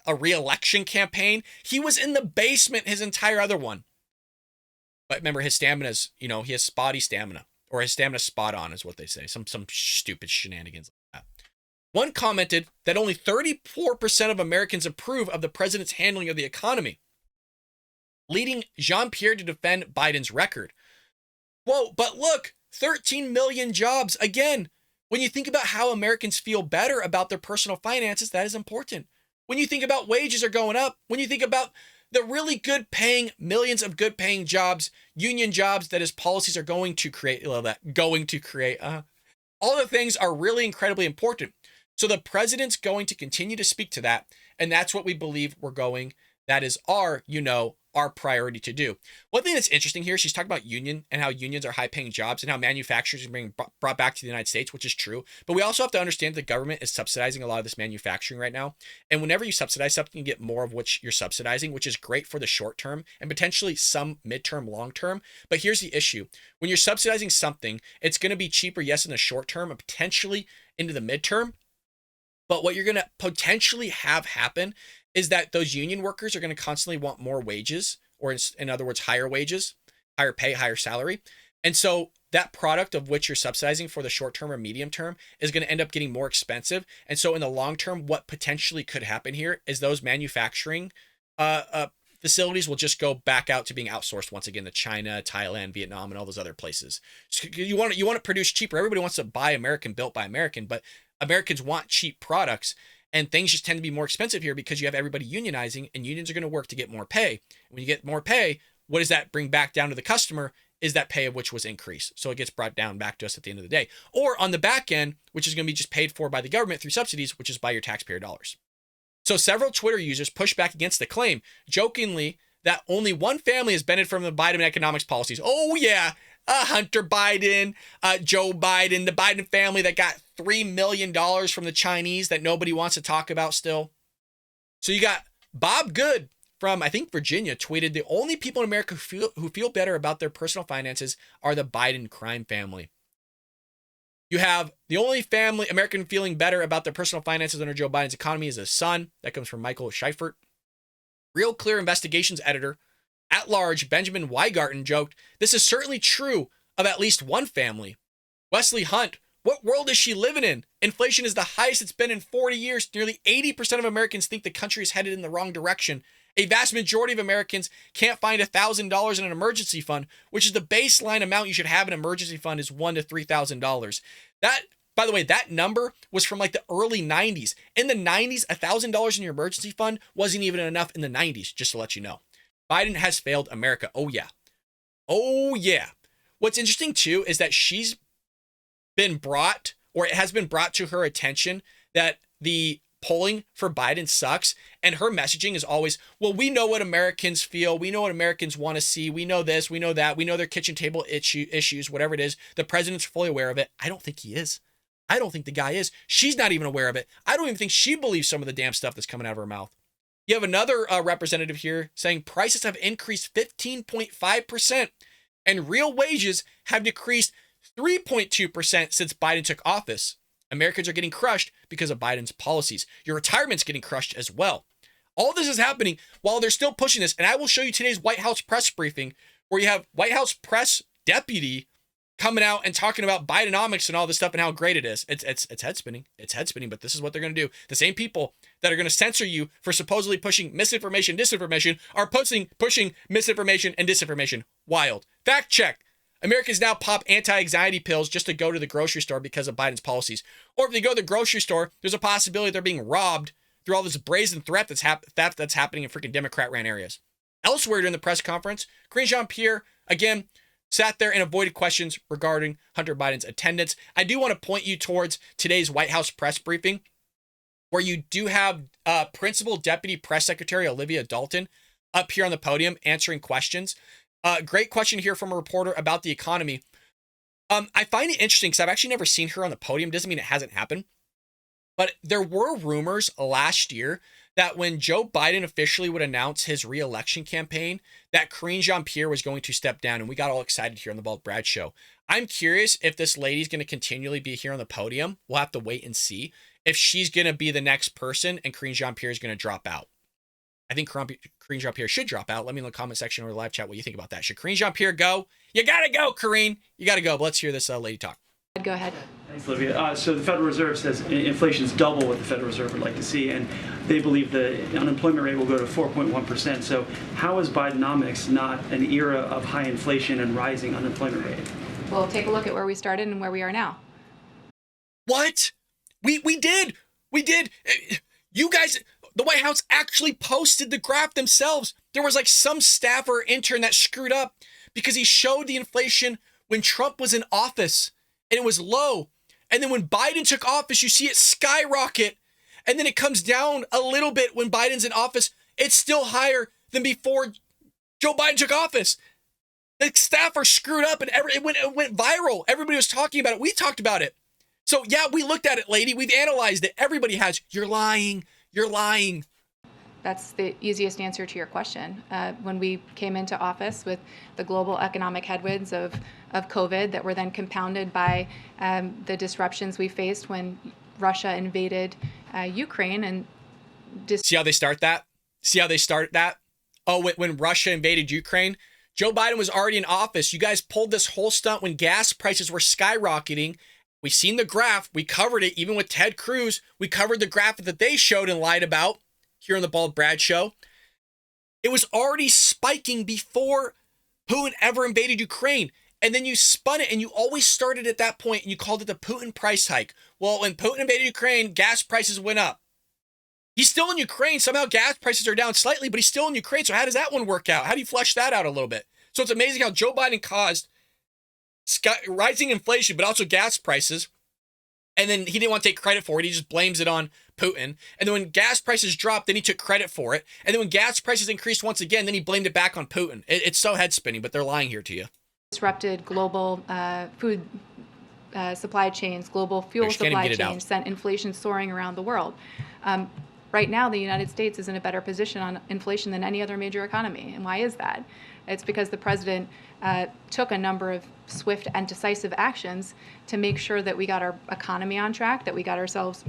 a re-election campaign. He was in the basement his entire other one. But remember, his stamina's, he has spotty stamina, or his stamina's spot on is what they say. Some stupid shenanigans like that. One commented that only 34% of Americans approve of the president's handling of the economy, leading Jean-Pierre to defend Biden's record. Whoa, but look, 13 million jobs. Again, when you think about how Americans feel better about their personal finances, that is important. When you think about wages are going up, when you think about the really good paying, millions of good paying jobs, union jobs that his policies are going to create, all the things are really incredibly important. So the president's going to continue to speak to that. And that's what we believe that is our priority to do. One thing that's interesting here, she's talking about union and how unions are high paying jobs and how manufacturers are being brought back to the United States, which is true. But we also have to understand the government is subsidizing a lot of this manufacturing right now. And whenever you subsidize something, you get more of which you're subsidizing, which is great for the short term and potentially some midterm, long term. But here's the issue. When you're subsidizing something, it's going to be cheaper, yes, in the short term and potentially into the midterm. But what you're going to potentially have happen is that those union workers are going to constantly want more wages, or in other words, higher wages, higher pay, higher salary. And so that product of which you're subsidizing for the short term or medium term is going to end up getting more expensive. And so in the long term, what potentially could happen here is those manufacturing facilities will just go back out to being outsourced once again to China, Thailand, Vietnam, and all those other places. You want to produce cheaper. Everybody wants to buy American, built by American, but Americans want cheap products, and things just tend to be more expensive here because you have everybody unionizing, and unions are going to work to get more pay. When you get more pay, what does that bring back down to the customer? Is that pay of which was increased. So it gets brought down back to us at the end of the day. Or on the back end, which is going to be just paid for by the government through subsidies, which is by your taxpayer dollars. So several Twitter users pushed back against the claim, jokingly, that only one family has benefited from the Biden economics policies. Oh yeah, Hunter Biden, Joe Biden, the Biden family that got $3 million from the Chinese that nobody wants to talk about still. So you got Bob Good from, I think, Virginia, tweeted, the only people in America who feel better about their personal finances are the Biden crime family. You have the only family American feeling better about their personal finances under Joe Biden's economy is his son. That comes from Michael Scheifert. Real Clear Investigations editor at large, Benjamin Weigarten, joked, this is certainly true of at least one family. Wesley Hunt, what world is she living in? Inflation is the highest it's been in 40 years. Nearly 80% of Americans think the country is headed in the wrong direction. A vast majority of Americans can't find $1,000 in an emergency fund, which is the baseline amount you should have in an emergency fund is $1,000 to $3,000. That, by the way, that number was from like the early 90s. In the 90s, $1,000 in your emergency fund wasn't even enough in the 90s, just to let you know. Biden has failed America. Oh, yeah. Oh, yeah. What's interesting, too, is that she's been brought, or it has been brought to her attention that the polling for Biden sucks, and her messaging is always, well, we know what Americans feel, we know what Americans want to see, we know this, we know that, we know their kitchen table issues, whatever it is. The president's fully aware of it. I don't think he is. I don't think the guy is. She's not even aware of it. I don't even think she believes some of the damn stuff that's coming out of her mouth. You have another representative here saying prices have increased 15.5% and real wages have decreased 3.2% since Biden took office. Americans are getting crushed because of Biden's policies. Your retirement's getting crushed as well. All this is happening while they're still pushing this. And I will show you today's White House press briefing where you have White House press deputy coming out and talking about Bidenomics and all this stuff and how great it is. It's head spinning. It's head spinning, but this is what they're going to do. The same people that are going to censor you for supposedly pushing misinformation, disinformation are pushing misinformation and disinformation. Wild. Fact check. Americans now pop anti-anxiety pills just to go to the grocery store because of Biden's policies. Or if they go to the grocery store, there's a possibility they're being robbed through all this brazen theft that's happening in freaking Democrat-ran areas. Elsewhere during the press conference, Karine Jean-Pierre, again, sat there and avoided questions regarding Hunter Biden's attendance. I do want to point you towards today's White House press briefing, where you do have Principal Deputy Press Secretary Olivia Dalton up here on the podium answering questions. Great question here from a reporter about the economy. I find it interesting because I've actually never seen her on the podium. Doesn't mean it hasn't happened. But there were rumors last year that when Joe Biden officially would announce his re-election campaign, that Karine Jean-Pierre was going to step down, and we got all excited here on the Bald Brad Show. I'm curious if this lady's going to continually be here on the podium. We'll have to wait and see if she's going to be the next person and Karine Jean-Pierre is going to drop out. I think Karine Jean-Pierre should drop out. Let me know in the comment section or the live chat what you think about that. Should Karine Jean-Pierre go? You got to go, Karine. You got to go. But let's hear this lady talk. Go ahead. Thanks, Olivia. So the Federal Reserve says inflation is double what the Federal Reserve would like to see, and they believe the unemployment rate will go to 4.1%. So how is Bidenomics not an era of high inflation and rising unemployment rate? Well, take a look at where we started and where we are now. What? We did. You guys, the White House actually posted the graph themselves. There was like some staff or intern that screwed up because he showed the inflation when Trump was in office and it was low. And then when Biden took office, you see it skyrocket. And then it comes down a little bit when Biden's in office. It's still higher than before Joe Biden took office. The staff are screwed up and it went viral. Everybody was talking about it. We talked about it. So yeah, we looked at it, lady. We've analyzed it. Everybody has. You're lying. You're lying. That's the easiest answer to your question. When we came into office with the global economic headwinds of COVID that were then compounded by the disruptions we faced when Russia invaded Ukraine. And see how they start that? Oh, when Russia invaded Ukraine, Joe Biden was already in office. You guys pulled this whole stunt when gas prices were skyrocketing. We've seen the graph. We covered it even with Ted Cruz. We covered the graph that they showed and lied about here on the Bald Brad Show. It was already spiking before Putin ever invaded Ukraine. And then you spun it, and you always started at that point, and you called it the Putin price hike. Well, when Putin invaded Ukraine, gas prices went up. He's still in Ukraine. Somehow gas prices are down slightly, but he's still in Ukraine. So how does that one work out? How do you flesh that out a little bit? So it's amazing how Joe Biden caused rising inflation, but also gas prices. And then he didn't want to take credit for it. He just blames it on Putin. And then when gas prices dropped, then he took credit for it. And then when gas prices increased once again, then he blamed it back on Putin. It's so head spinning, but they're lying here to you. Disrupted global food supply chains, global fuel supply chains, sent inflation soaring around the world. Right now, the United States is in a better position on inflation than any other major economy. And why is that? It's because the president took a number of swift and decisive actions to make sure that we got our economy on track, that we got ourselves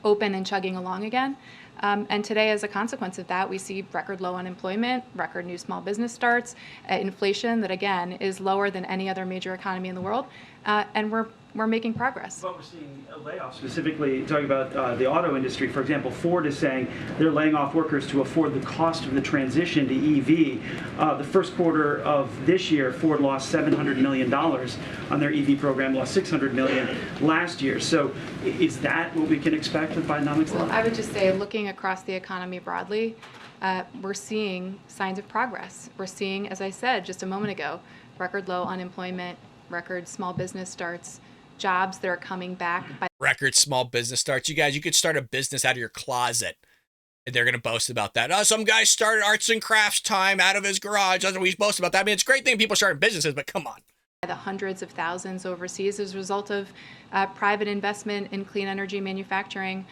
open and chugging along again. And today, as a consequence of that, we see record low unemployment, record new small business starts, inflation that, again, is lower than any other major economy in the world. And we're making progress. But we're seeing layoffs, specifically talking about the auto industry. For example, Ford is saying they're laying off workers to afford the cost of the transition to EV. The first quarter of this year, Ford lost $700 million on their EV program, lost $600 million last year. So is that what we can expect with Bidenomics? Well, I would just say, looking across the economy broadly, we're seeing signs of progress. We're seeing, as I said just a moment ago, record low unemployment, record small business starts, jobs that are coming back. Record small business starts. You guys, you could start a business out of your closet. And they're going to boast about that. Oh, some guy started arts and crafts time out of his garage. That's what we boast about that. I mean, it's a great thing people starting businesses, but come on. The hundreds of thousands overseas as a result of private investment in clean energy manufacturing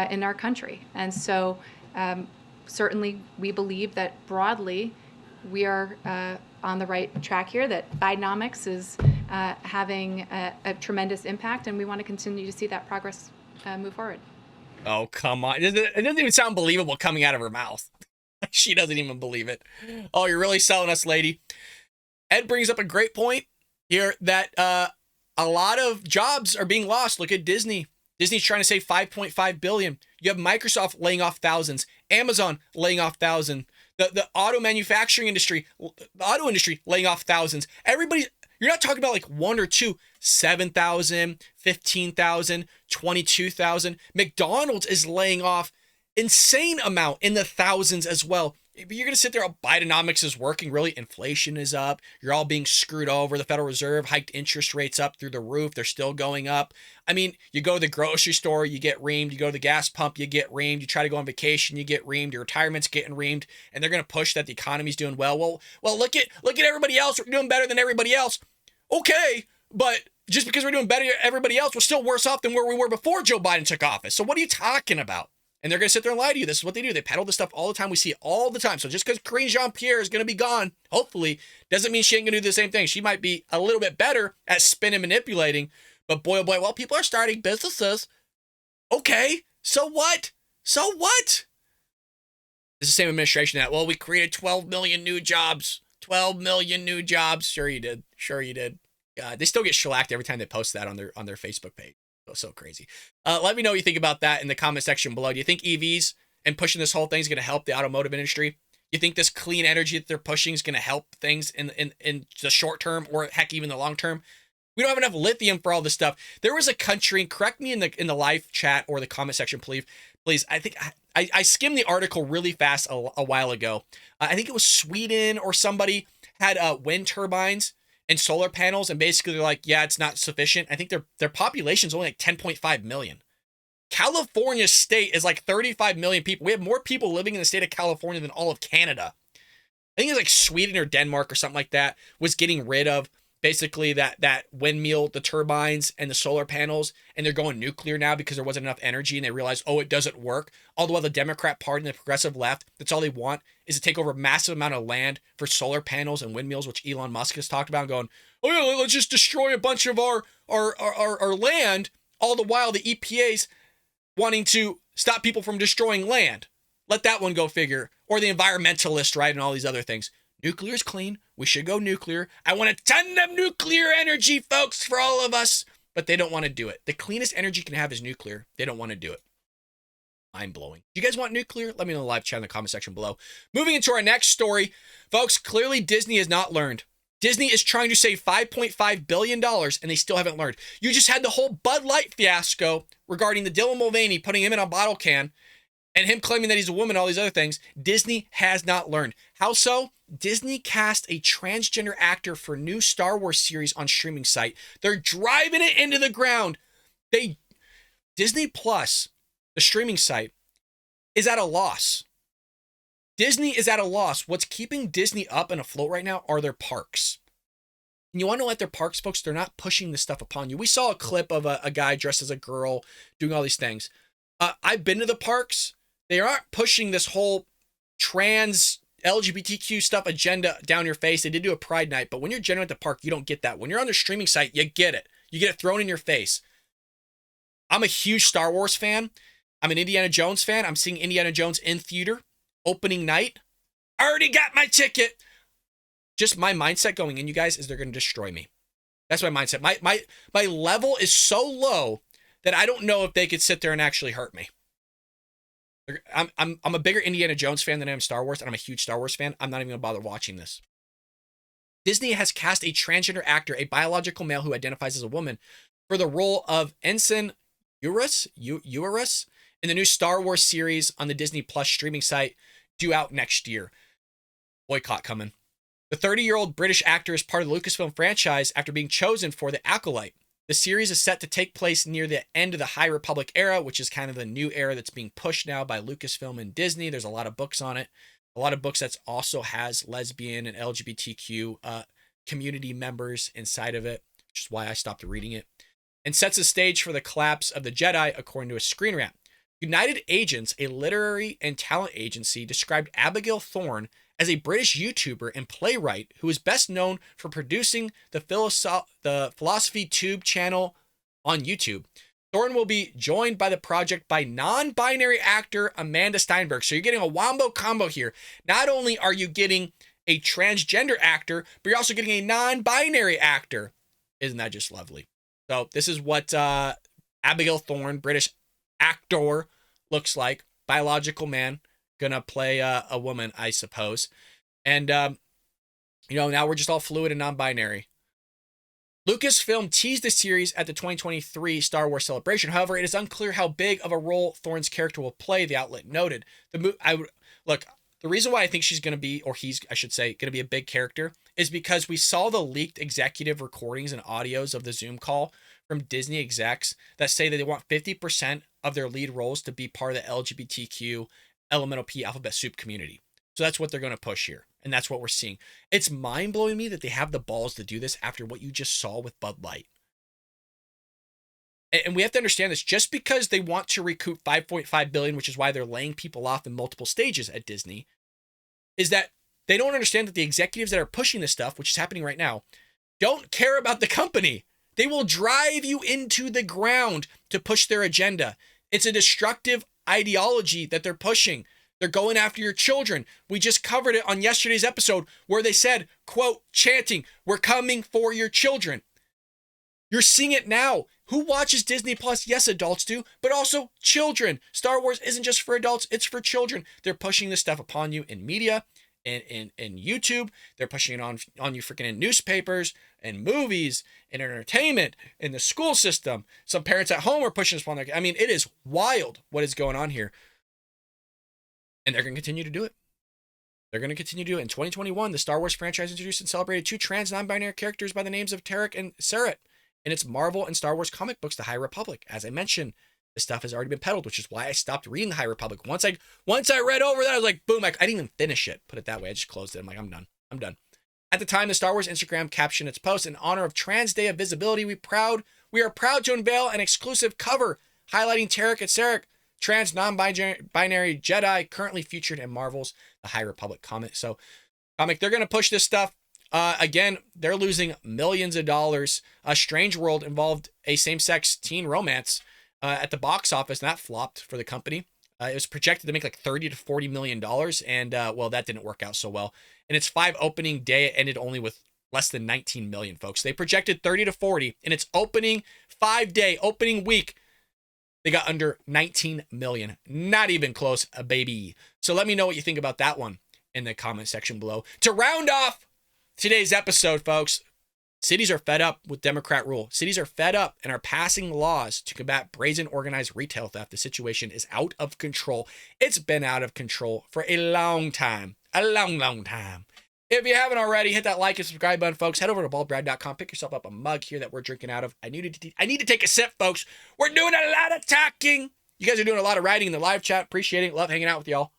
in our country. And so certainly we believe that broadly we are on the right track here, that Bidenomics is having a tremendous impact, and we want to continue to see that progress move forward. Oh, come on. It doesn't even sound believable coming out of her mouth. She doesn't even believe it. Oh, you're really selling us, lady. Ed brings up a great point here that a lot of jobs are being lost. Look at Disney. Disney's trying to save $5.5 billion. You have Microsoft laying off thousands, Amazon laying off thousands, the auto manufacturing industry, the auto industry laying off thousands. Everybody, you're not talking about like one or two, 7,000, 15,000, 22,000. McDonald's is laying off insane amount in the thousands as well. You're going to sit there, oh, Bidenomics is working. Really, inflation is up. You're all being screwed over. The Federal Reserve hiked interest rates up through the roof. They're still going up. I mean, you go to the grocery store, you get reamed. You go to the gas pump, you get reamed. You try to go on vacation, you get reamed. Your retirement's getting reamed. And they're going to push that the economy's doing well. Well, look at everybody else. We're doing better than everybody else. Okay, but just because we're doing better than everybody else, we're still worse off than where we were before Joe Biden took office. So what are you talking about? And they're going to sit there and lie to you. This is what they do. They peddle this stuff all the time. We see it all the time. So just because Karine Jean-Pierre is going to be gone, hopefully, doesn't mean she ain't going to do the same thing. She might be a little bit better at spin and manipulating. But boy, oh boy, well, people are starting businesses. Okay, so what? So what? It's the same administration that, well, we created 12 million new jobs. 12 million new jobs. Sure you did. Sure you did. They still get shellacked every time they post that on their Facebook page. So crazy. Let me know what you think about that in the comment section below. Do you think EVs and pushing this whole thing is going to help the automotive industry? You think this clean energy that they're pushing is going to help things in the short term, or heck, even the long term? We don't have enough lithium for all this stuff. There was a country, correct me in the live chat or the comment section, please. I think I skimmed the article really fast a while ago. I think it was Sweden or somebody had wind turbines and solar panels, and basically they're like, yeah, it's not sufficient. I think their population is only like 10.5 million. California state is like 35 million people. We have more people living in the state of California than all of Canada. I think it's like Sweden or Denmark or something like that was getting rid of basically that windmill, the turbines and the solar panels, and they're going nuclear now because there wasn't enough energy, and they realized, oh, it doesn't work. All the while the Democrat Party and the progressive left, that's all they want is to take over a massive amount of land for solar panels and windmills, which Elon Musk has talked about, going, oh yeah, let's just destroy a bunch of our land, all the while the EPA's wanting to stop people from destroying land. Let that one go figure. Or the environmentalists, right, and all these other things. Nuclear is clean. We should go nuclear. I want a ton of nuclear energy, folks, for all of us. But they don't want to do it. The cleanest energy you can have is nuclear. They don't want to do it. Mind-blowing. Do you guys want nuclear? Let me know in the live chat in the comment section below. Moving into our next story. Folks, clearly Disney has not learned. Disney is trying to save $5.5 billion and they still haven't learned. You just had the whole Bud Light fiasco regarding the Dylan Mulvaney putting him in a bottle can and him claiming that he's a woman, all these other things. Disney has not learned. How so? Disney cast a transgender actor for new Star Wars series on streaming site. They're driving it into the ground. Disney Plus, the streaming site, is at a loss. Disney is at a loss. What's keeping Disney up and afloat right now are their parks. And you want to know what their parks, folks? They're not pushing this stuff upon you. We saw a clip of a guy dressed as a girl doing all these things. I've been to the parks. They aren't pushing this whole trans LGBTQ stuff agenda down your face. They did do a Pride night, but when you're genuine at the park, you don't get that. When you're on the streaming site, you get it. You get it thrown in your face. I'm a huge Star Wars fan. I'm an Indiana Jones fan. I'm seeing Indiana Jones in theater opening night. I already got my ticket. Just my mindset going in, you guys, is they're going to destroy me. That's my mindset. My level is so low that I don't know if they could sit there and actually hurt me. I'm a bigger Indiana Jones fan than I am Star Wars, and I'm a huge Star Wars fan. I'm not even going to bother watching this. Disney has cast a transgender actor, a biological male who identifies as a woman, for the role of Ensign Eurus in the new Star Wars series on the Disney Plus streaming site, due out next year. Boycott coming. The 30-year-old British actor is part of the Lucasfilm franchise after being chosen for The Acolyte. The series is set to take place near the end of the High Republic era, which is kind of the new era that's being pushed now by Lucasfilm and Disney. There's a lot of books on it. A lot of books that also has lesbian and LGBTQ community members inside of it, which is why I stopped reading it. And sets the stage for the collapse of the Jedi, according to a screen rant. United Agents, a literary and talent agency, described Abigail Thorne as a British YouTuber and playwright who is best known for producing the Philosophy Tube channel on YouTube. Thorne will be joined by the project by non-binary actor Amanda Steinberg. So you're getting a wombo combo here. Not only are you getting a transgender actor, but you're also getting a non-binary actor. Isn't that just lovely? So this is what Abigail Thorne, British actor, looks like. Biological man. Gonna play a woman, I suppose. And, now we're just all fluid and non-binary. Lucasfilm teased the series at the 2023 Star Wars Celebration. However, it is unclear how big of a role Thorne's character will play, the outlet noted. The reason why I think she's going to be, or he's, I should say, going to be a big character is because we saw the leaked executive recordings and audios of the Zoom call from Disney execs that say that they want 50% of their lead roles to be part of the LGBTQ Elemental P alphabet soup community. So that's what they're going to push here. And that's what we're seeing. It's mind-blowing me that they have the balls to do this after what you just saw with Bud Light. And we have to understand this. Just because they want to recoup $5.5 billion, which is why they're laying people off in multiple stages at Disney, is that they don't understand that the executives that are pushing this stuff, which is happening right now, don't care about the company. They will drive you into the ground to push their agenda. It's a destructive ideology that they're pushing. They're going after your children. We just covered it on yesterday's episode where they said, quote, chanting, "We're coming for your children." You're seeing it now. Who watches Disney Plus? Yes, adults do, but also children. Star Wars isn't just for adults, it's for children. They're pushing this stuff upon you in media, in YouTube. They're pushing it on you freaking in newspapers and movies and entertainment in the school system. Some parents at home are pushing this upon their, it is wild what is going on here. And they're going to continue to do it. They're going to continue to do it. In 2021, the Star Wars franchise introduced and celebrated 2 trans non-binary characters by the names of Tarek and Sarat in its Marvel and Star Wars comic books, The High Republic. As I mentioned, this stuff has already been peddled, which is why I stopped reading The High Republic. Once I read over that, I was like, boom, I didn't even finish it. Put it that way. I just closed it. I'm like, I'm done. At the time, the Star Wars Instagram captioned its post, "In honor of Trans Day of Visibility, we are proud to unveil an exclusive cover highlighting Tarek and Sarat, trans non-binary Jedi currently featured in Marvel's The High Republic comic." So, they're going to push this stuff. Again, they're losing millions of dollars. A Strange World involved a same-sex teen romance at the box office, and that flopped for the company. It was projected to make like $30 to $40 million, and that didn't work out so well. In its 5 opening day, it ended only with less than 19 million, folks. They projected 30 to 40. In its opening 5-day opening week, they got under 19 million. Not even close, a baby. So let me know what you think about that one in the comment section below. To round off today's episode, folks. Cities are fed up with Democrat rule. Cities are fed up and are passing laws to combat brazen organized retail theft. The situation is out of control. It's been out of control for a long time. A long, long time. If you haven't already, hit that like and subscribe button, folks. Head over to baldbrad.com. Pick yourself up a mug here that we're drinking out of. I need to take a sip, folks. We're doing a lot of talking. You guys are doing a lot of writing in the live chat. Appreciate it. Love hanging out with y'all.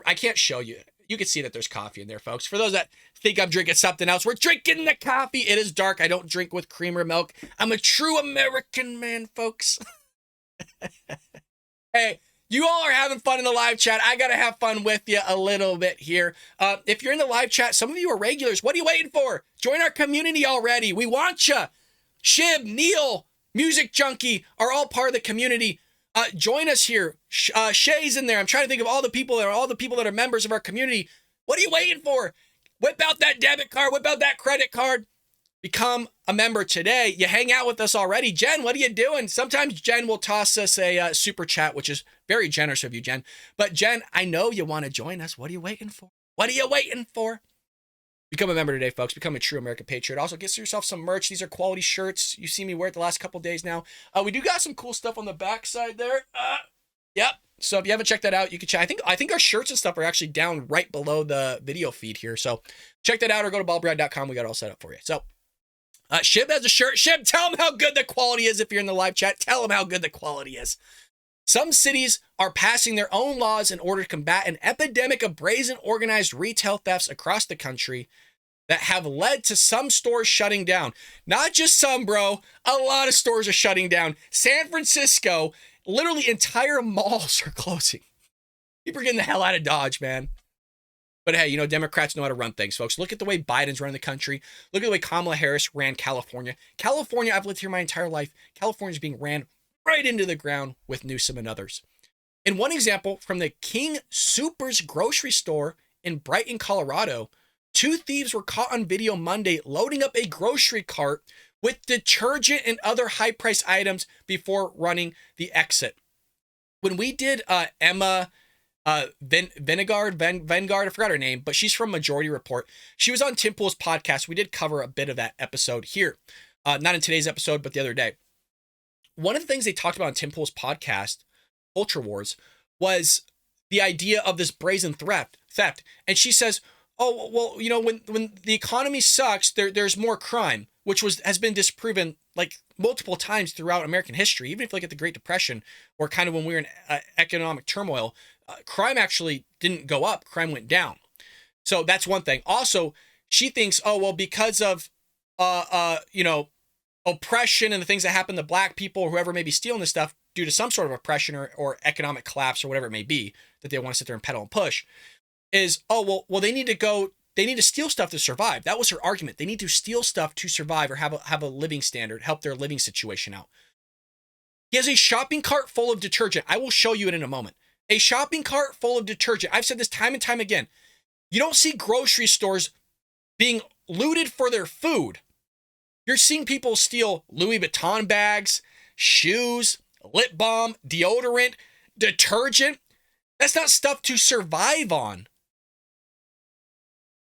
I can't show you. You can see that there's coffee in there, folks. For those that think I'm drinking something else, we're drinking the coffee. It is dark. I don't drink with cream or milk. I'm a true American man, folks. Hey, you all are having fun in the live chat. I got to have fun with you a little bit here. If you're in the live chat, some of you are regulars. What are you waiting for? Join our community already. We want you. Shib, Neil, Music Junkie are all part of the community. Join us here. Shay's in there. I'm trying to think of all the people that are members of our community. What are you waiting for? Whip out that debit card. Whip out that credit card. Become a member today. You hang out with us already. Jen, what are you doing? Sometimes Jen will toss us a super chat, which is very generous of you, Jen. But Jen, I know you want to join us. What are you waiting for? What are you waiting for? Become a member today, folks. Become a true American patriot. Also, get yourself some merch. These are quality shirts. You see me wear it the last couple days now. We do got some cool stuff on the back side there. Yep. So if you haven't checked that out, you can check. I think our shirts and stuff are actually down right below the video feed here. So check that out or go to baldbrad.com. We got it all set up for you. So Shib has a shirt. Shib, tell them how good the quality is if you're in the live chat. Tell them how good the quality is. Some cities are passing their own laws in order to combat an epidemic of brazen organized retail thefts across the country that have led to some stores shutting down. Not just some, bro. A lot of stores are shutting down. San Francisco, literally entire malls are closing. People are getting the hell out of Dodge, man. But hey, Democrats know how to run things, folks. Look at the way Biden's running the country. Look at the way Kamala Harris ran California. California, I've lived here my entire life. California's being ran right into the ground with Newsom and others. In one example from the King Soopers grocery store in Brighton, Colorado, 2 thieves were caught on video Monday loading up a grocery cart with detergent and other high-priced items before running the exit. When we did Emma Vengard, I forgot her name, but she's from Majority Report. She was on Tim Pool's podcast. We did cover a bit of that episode here. Not in today's episode, but the other day. One of the things they talked about on Tim Pool's podcast, Ultra Wars, was the idea of this brazen theft. And she says, oh, well, when the economy sucks, there's more crime, which has been disproven like multiple times throughout American history. Even if you look at the Great Depression or kind of when we were in economic turmoil, crime actually didn't go up. Crime went down. So that's one thing. Also, she thinks, oh, well, because of, oppression and the things that happen to black people or whoever may be stealing this stuff due to some sort of oppression or economic collapse or whatever it may be that they want to sit there and peddle and push is, oh, well, they need to steal stuff to survive. That was her argument. They need to steal stuff to survive or have a living standard, help their living situation out. He has a shopping cart full of detergent. I will show you it in a moment. A shopping cart full of detergent. I've said this time and time again. You don't see grocery stores being looted for their food. You're seeing people steal Louis Vuitton bags, shoes, lip balm, deodorant, detergent. That's not stuff to survive on.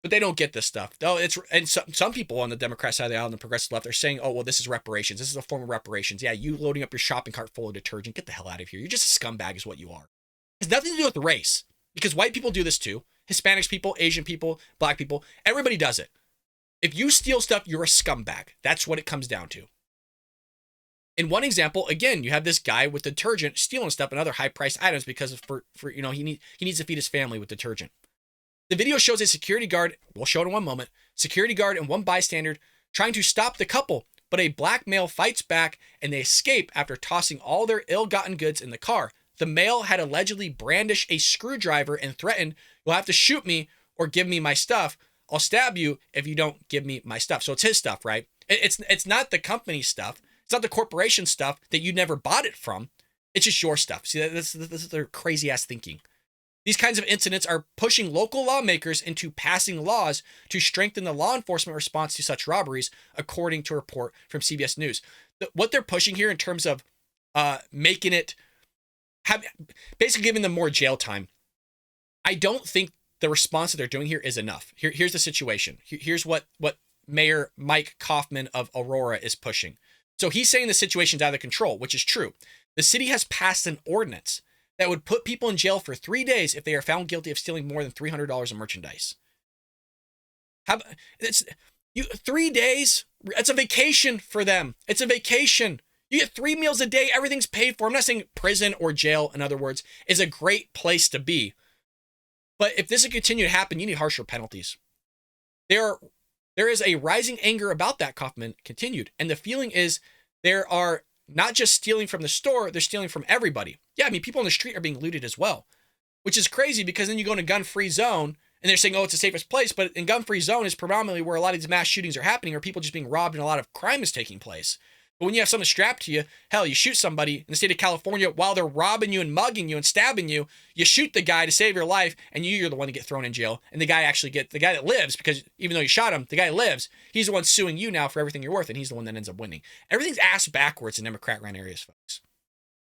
But they don't get this stuff. And some people on the Democrat side of the aisle and the progressive left are saying, oh, well, this is reparations. This is a form of reparations. Yeah, you loading up your shopping cart full of detergent. Get the hell out of here. You're just a scumbag is what you are. It has nothing to do with race. Because white people do this too. Hispanics people, Asian people, black people. Everybody does it. If you steal stuff, you're a scumbag. That's what it comes down to. In one example, again, you have this guy with detergent stealing stuff and other high-priced items because he needs to feed his family with detergent. The video shows a security guard, we'll show it in one moment, security guard and one bystander trying to stop the couple, but a black male fights back and they escape after tossing all their ill-gotten goods in the car. The male had allegedly brandished a screwdriver and threatened, "You'll have to shoot me or give me my stuff. I'll stab you if you don't give me my stuff." So it's his stuff, right? It's not the company stuff. It's not the corporation stuff that you never bought it from. It's just your stuff. See, this is their crazy ass thinking. These kinds of incidents are pushing local lawmakers into passing laws to strengthen the law enforcement response to such robberies, according to a report from CBS News. What they're pushing here in terms of basically giving them more jail time. I don't think the response that they're doing here is enough. Here's the situation. Here's what Mayor Mike Kaufman of Aurora is pushing. So he's saying the situation's out of control, which is true. The city has passed an ordinance that would put people in jail for 3 days if they are found guilty of stealing more than $300 in merchandise. 3 days? It's a vacation for them. It's a vacation. You get 3 meals a day. Everything's paid for. I'm not saying prison or jail, in other words, is a great place to be. But if this will continue to happen, you need harsher penalties. There is a rising anger about that, Kaufman continued. And the feeling is there are not just stealing from the store, they're stealing from everybody. Yeah, I mean, people on the street are being looted as well, which is crazy because then you go in a gun-free zone and they're saying, oh, it's the safest place. But in gun-free zone is predominantly where a lot of these mass shootings are happening or people just being robbed and a lot of crime is taking place. But when you have someone strapped to you, hell, you shoot somebody in the state of California while they're robbing you and mugging you and stabbing you, you shoot the guy to save your life, and you're the one to get thrown in jail. And the guy that lives, because even though you shot him, the guy lives, he's the one suing you now for everything you're worth, and he's the one that ends up winning. Everything's ass backwards in Democrat-run areas, folks.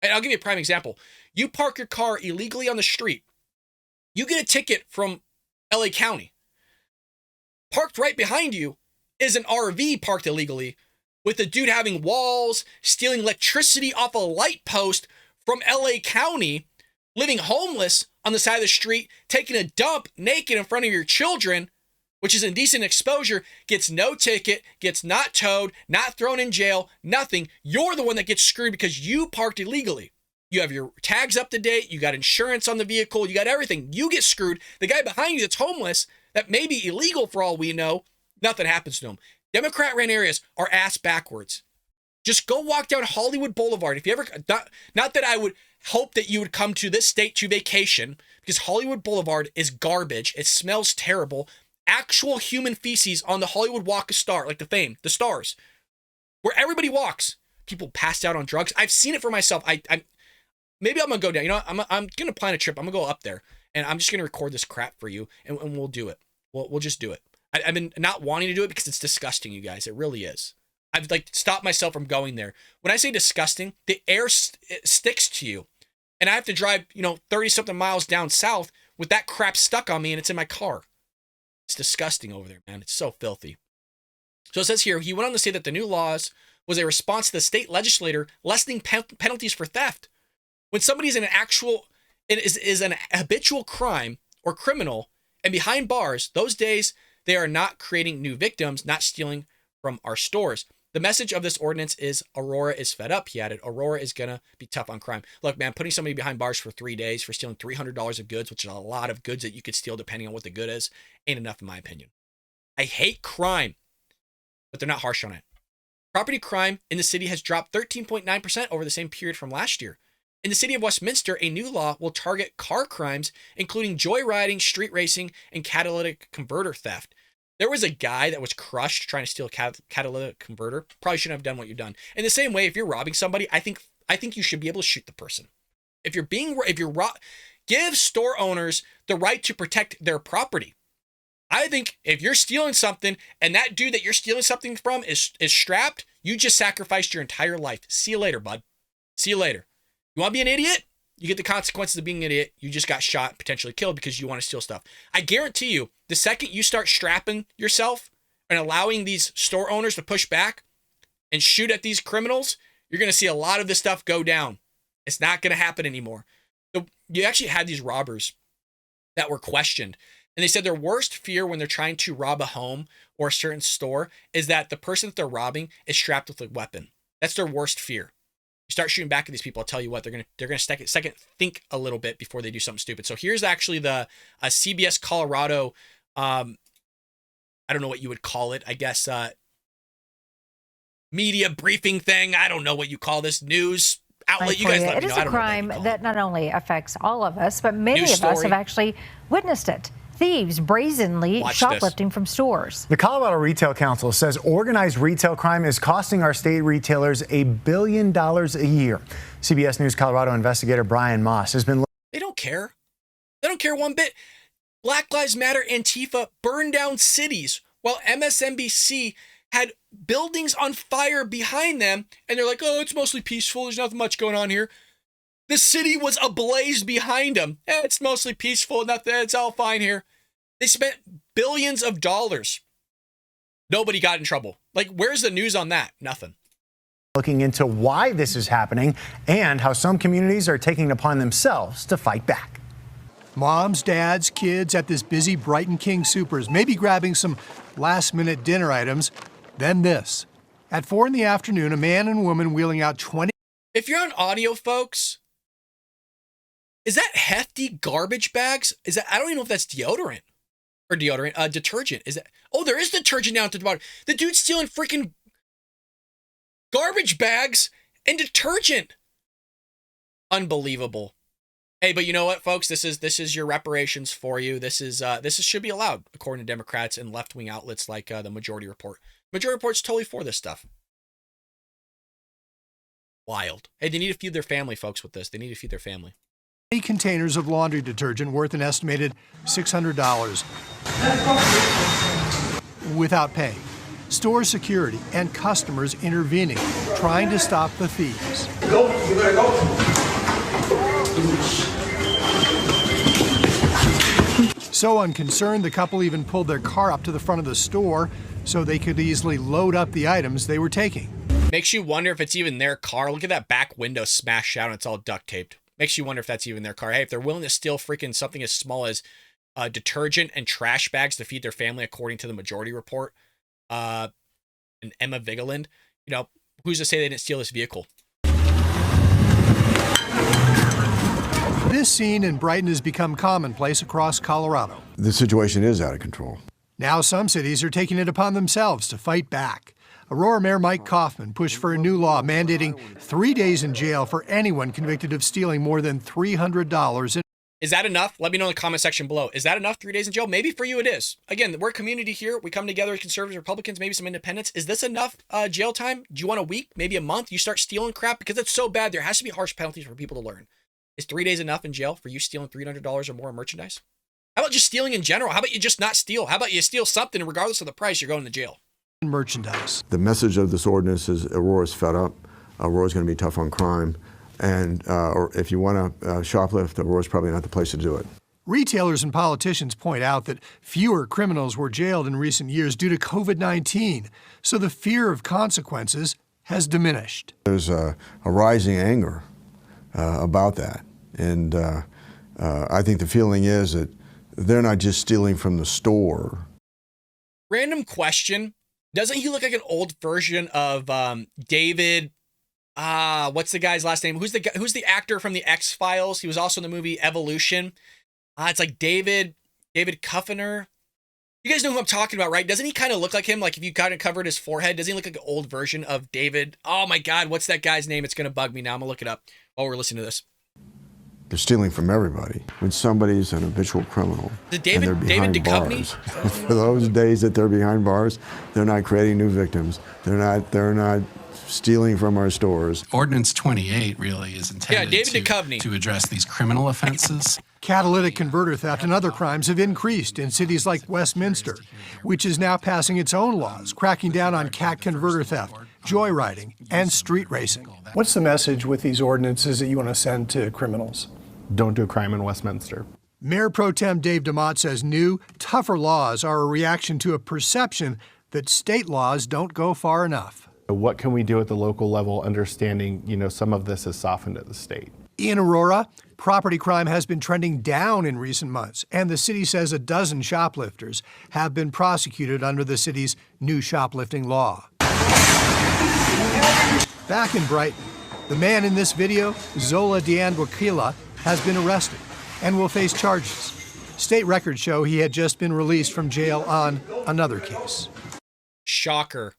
And I'll give you a prime example. You park your car illegally on the street. You get a ticket from LA County. Parked right behind you is an RV parked illegally, with the dude having walls, stealing electricity off a light post from LA County, living homeless on the side of the street, taking a dump naked in front of your children, which is indecent exposure, gets no ticket, gets not towed, not thrown in jail, nothing. You're the one that gets screwed because you parked illegally. You have your tags up to date, you got insurance on the vehicle, you got everything. You get screwed. The guy behind you that's homeless, that may be illegal for all we know, nothing happens to him. Democrat-ran areas are ass backwards. Just go walk down Hollywood Boulevard. If you ever, not that I would hope that you would come to this state to vacation, because Hollywood Boulevard is garbage. It smells terrible. Actual human feces on the Hollywood Walk of Stars, like the stars, where everybody walks. People passed out on drugs. I've seen it for myself. Maybe I'm gonna go down. You know, I'm gonna plan a trip. I'm gonna go up there, and I'm just gonna record this crap for you, and we'll do it. We'll just do it. I've been not wanting to do it because it's disgusting, you guys. It really is. I've stopped myself from going there. When I say disgusting, the air it sticks to you. And I have to drive, 30 something miles down south with that crap stuck on me and it's in my car. It's disgusting over there, man. It's so filthy. So it says here, he went on to say that the new laws was a response to the state legislator lessening penalties for theft. When somebody's in is an habitual crime or criminal and behind bars, those days, they are not creating new victims, not stealing from our stores. The message of this ordinance is Aurora is fed up, he added. Aurora is going to be tough on crime. Look, man, putting somebody behind bars for 3 days for stealing $300 of goods, which is a lot of goods that you could steal depending on what the good is, ain't enough in my opinion. I hate crime, but they're not harsh on it. Property crime in the city has dropped 13.9% over the same period from last year. In the city of Westminster, a new law will target car crimes, including joyriding, street racing, and catalytic converter theft. There was a guy that was crushed trying to steal a catalytic converter. Probably shouldn't have done what you've done. In the same way, if you're robbing somebody, I think you should be able to shoot the person. Give store owners the right to protect their property. I think if you're stealing something and that dude that you're stealing something from is strapped, you just sacrificed your entire life. See you later, bud. See you later. You want to be an idiot? You get the consequences of being an idiot. You just got shot, potentially killed because you want to steal stuff. I guarantee you, the second you start strapping yourself and allowing these store owners to push back and shoot at these criminals, you're going to see a lot of this stuff go down. It's not going to happen anymore. You actually had these robbers that were questioned, and they said their worst fear when they're trying to rob a home or a certain store is that the person that they're robbing is strapped with a weapon. That's their worst fear. You start shooting back at these people, I'll tell you what, they're gonna second think a little bit before they do something stupid. So here's actually the CBS Colorado, I don't know what you would call it, I guess, media briefing thing. I don't know what you call this, news outlet. You guys let me know. It is a crime that not only affects all of us, but many of us have actually witnessed it. Thieves brazenly shoplifting from stores. The Colorado Retail Council says organized retail crime is costing our state retailers $1 billion a year. CBS News Colorado investigator Brian Moss has been... They don't care. They don't care one bit. Black Lives Matter Antifa burned down cities while MSNBC had buildings on fire behind them, and they're like, oh, it's mostly peaceful. There's nothing much going on here. The city was ablaze behind them. It's mostly peaceful. Nothing. It's all fine here. They spent billions of dollars. Nobody got in trouble. Like, where's the news on that? Nothing. Looking into why this is happening and how some communities are taking it upon themselves to fight back. Moms, dads, kids at this busy Brighton King Supers, maybe grabbing some last-minute dinner items. Then this. At 4 in the afternoon, a man and woman wheeling out 20. If you're on audio, folks, is that hefty garbage bags? Is that, I don't even know if that's deodorant. Or detergent. Is that? Oh, there is detergent down at the bottom. The dude's stealing freaking garbage bags and detergent. Unbelievable. Hey, but you know what, folks? This is your reparations for you. This should be allowed, according to Democrats and left-wing outlets like the Majority Report. Majority Report's totally for this stuff. Wild. Hey, they need to feed their family, folks, with this. They need to feed their family. Containers of laundry detergent worth an estimated $600 without pay. Store security and customers intervening, trying to stop the thieves. Go, you better go. So unconcerned, the couple even pulled their car up to the front of the store so they could easily load up the items they were taking. Makes you wonder if it's even their car. Look at that back window smashed out and it's all duct taped. Makes you wonder if that's even their car. Hey, if they're willing to steal freaking something as small as detergent and trash bags to feed their family, according to the Majority Report, and Emma Vigeland, you know, who's to say they didn't steal this vehicle? This scene in Brighton has become commonplace across Colorado. The situation is out of control. Now some cities are taking it upon themselves to fight back. Aurora Mayor Mike Kaufman pushed for a new law mandating 3 days in jail for anyone convicted of stealing more than $300. Is that enough? Let me know in the comment section below. Is that enough? 3 days in jail? Maybe for you it is. Again, we're a community here. We come together as conservatives, Republicans, maybe some independents. Is this enough jail time? Do you want a week? Maybe a month? You start stealing crap? Because it's so bad. There has to be harsh penalties for people to learn. Is 3 days enough in jail for you stealing $300 or more in merchandise? How about just stealing in general? How about you just not steal? How about you steal something and regardless of the price, you're going to jail? Merchandise. The message of this ordinance is Aurora's fed up. Aurora's going to be tough on crime. And or if you want to shoplift, Aurora's probably not the place to do it. Retailers and politicians point out that fewer criminals were jailed in recent years due to COVID-19, so the fear of consequences has diminished. There's a rising anger about that. And I think the feeling is that they're not just stealing from the store. Random question. Doesn't he look like an old version of David? What's the guy's last name? Who's the actor from the X-Files? He was also in the movie Evolution. It's like David Kuffner. You guys know who I'm talking about, right? Doesn't he kind of look like him? Like if you kind of covered his forehead, doesn't he look like an old version of David? Oh my God, what's that guy's name? It's going to bug me now. I'm going to look it up while we're listening to this. They're stealing from everybody. When somebody's an habitual criminal and they're behind bars, for those days that they're behind bars, they're not creating new victims. They're not stealing from our stores. Ordinance 28 really is intended to address these criminal offenses. Catalytic converter theft and other crimes have increased in cities like Westminster, which is now passing its own laws, cracking down on cat converter theft, joyriding, and street racing. What's the message with these ordinances that you want to send to criminals? Don't do a crime in Westminster. Mayor Pro Tem Dave DeMott says new, tougher laws are a reaction to a perception that state laws don't go far enough. What can we do at the local level, understanding, some of this is softened at the state? In Aurora, property crime has been trending down in recent months, and the city says a dozen shoplifters have been prosecuted under the city's new shoplifting law. Back in Brighton, the man in this video, Zola Diandwakila, has been arrested and will face charges. State records show he had just been released from jail on another case. Shocker.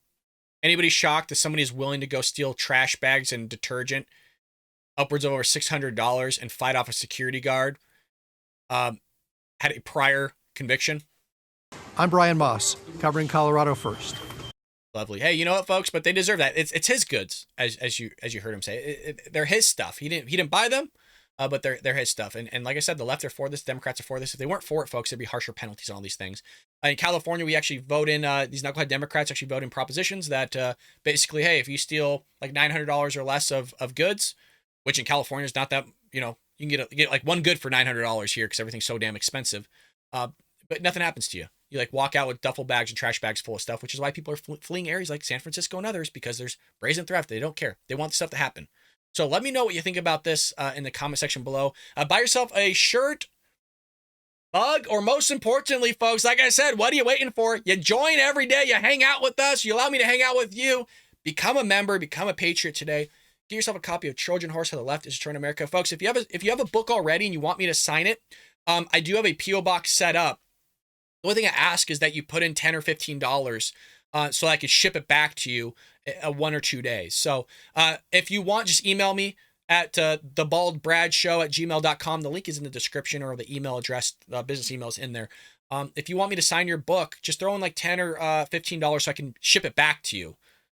Anybody shocked that somebody is willing to go steal trash bags and detergent upwards of over $600 and fight off a security guard? Had a prior conviction? I'm Brian Moss, covering Colorado First. Lovely. Hey, you know what, folks? But they deserve that. It's his goods, as you heard him say. They're his stuff. He didn't buy them, but they're his stuff. And like I said, the left are for this, Democrats are for this. If they weren't for it, folks, there'd be harsher penalties on all these things. In California, we actually vote in, these knucklehead Democrats actually vote in propositions that basically, hey, if you steal like $900 or less of goods, which in California is not that, you can get like one good for $900 here because everything's so damn expensive. but nothing happens to you. You like walk out with duffel bags and trash bags full of stuff, which is why people are fleeing areas like San Francisco and others, because there's brazen theft. They don't care. They want the stuff to happen. So let me know what you think about this in the comment section below. Buy yourself a shirt, mug, or most importantly, folks, like I said, what are you waiting for? You join every day. You hang out with us. You allow me to hang out with you. Become a member. Become a patriot today. Get yourself a copy of Trojan Horse: How the Left is Destroying America. Folks, if you have a book already and you want me to sign it, I do have a P.O. box set up. The only thing I ask is that you put in $10 or $15 so I could ship it back to you 1 or 2 days. So if you want, just email me at thebaldbradshow@gmail.com. The link is in the description, or the email address, business email is in there. If you want me to sign your book, just throw in like $10 or $15 so I can ship it back to you.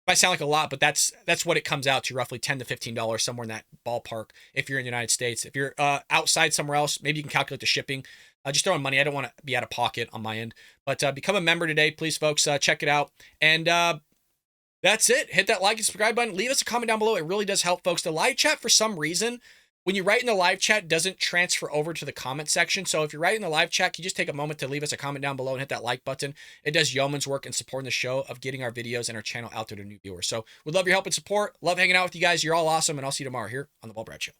Might sound like a lot, but that's what it comes out to, roughly $10 to $15, somewhere in that ballpark if you're in the United States. If you're outside somewhere else, maybe you can calculate the shipping. Just throw in money. I don't want to be out of pocket on my end. But become a member today, please, folks. Check it out. And that's it. Hit that like and subscribe button. Leave us a comment down below. It really does help, folks. The live chat, for some reason, when you write in the live chat, doesn't transfer over to the comment section. So if you're writing the live chat, you just take a moment to leave us a comment down below and hit that like button. It does yeoman's work in supporting the show, of getting our videos and our channel out there to new viewers. So we'd love your help and support. Love hanging out with you guys. You're all awesome. And I'll see you tomorrow here on The Bald Brad Show.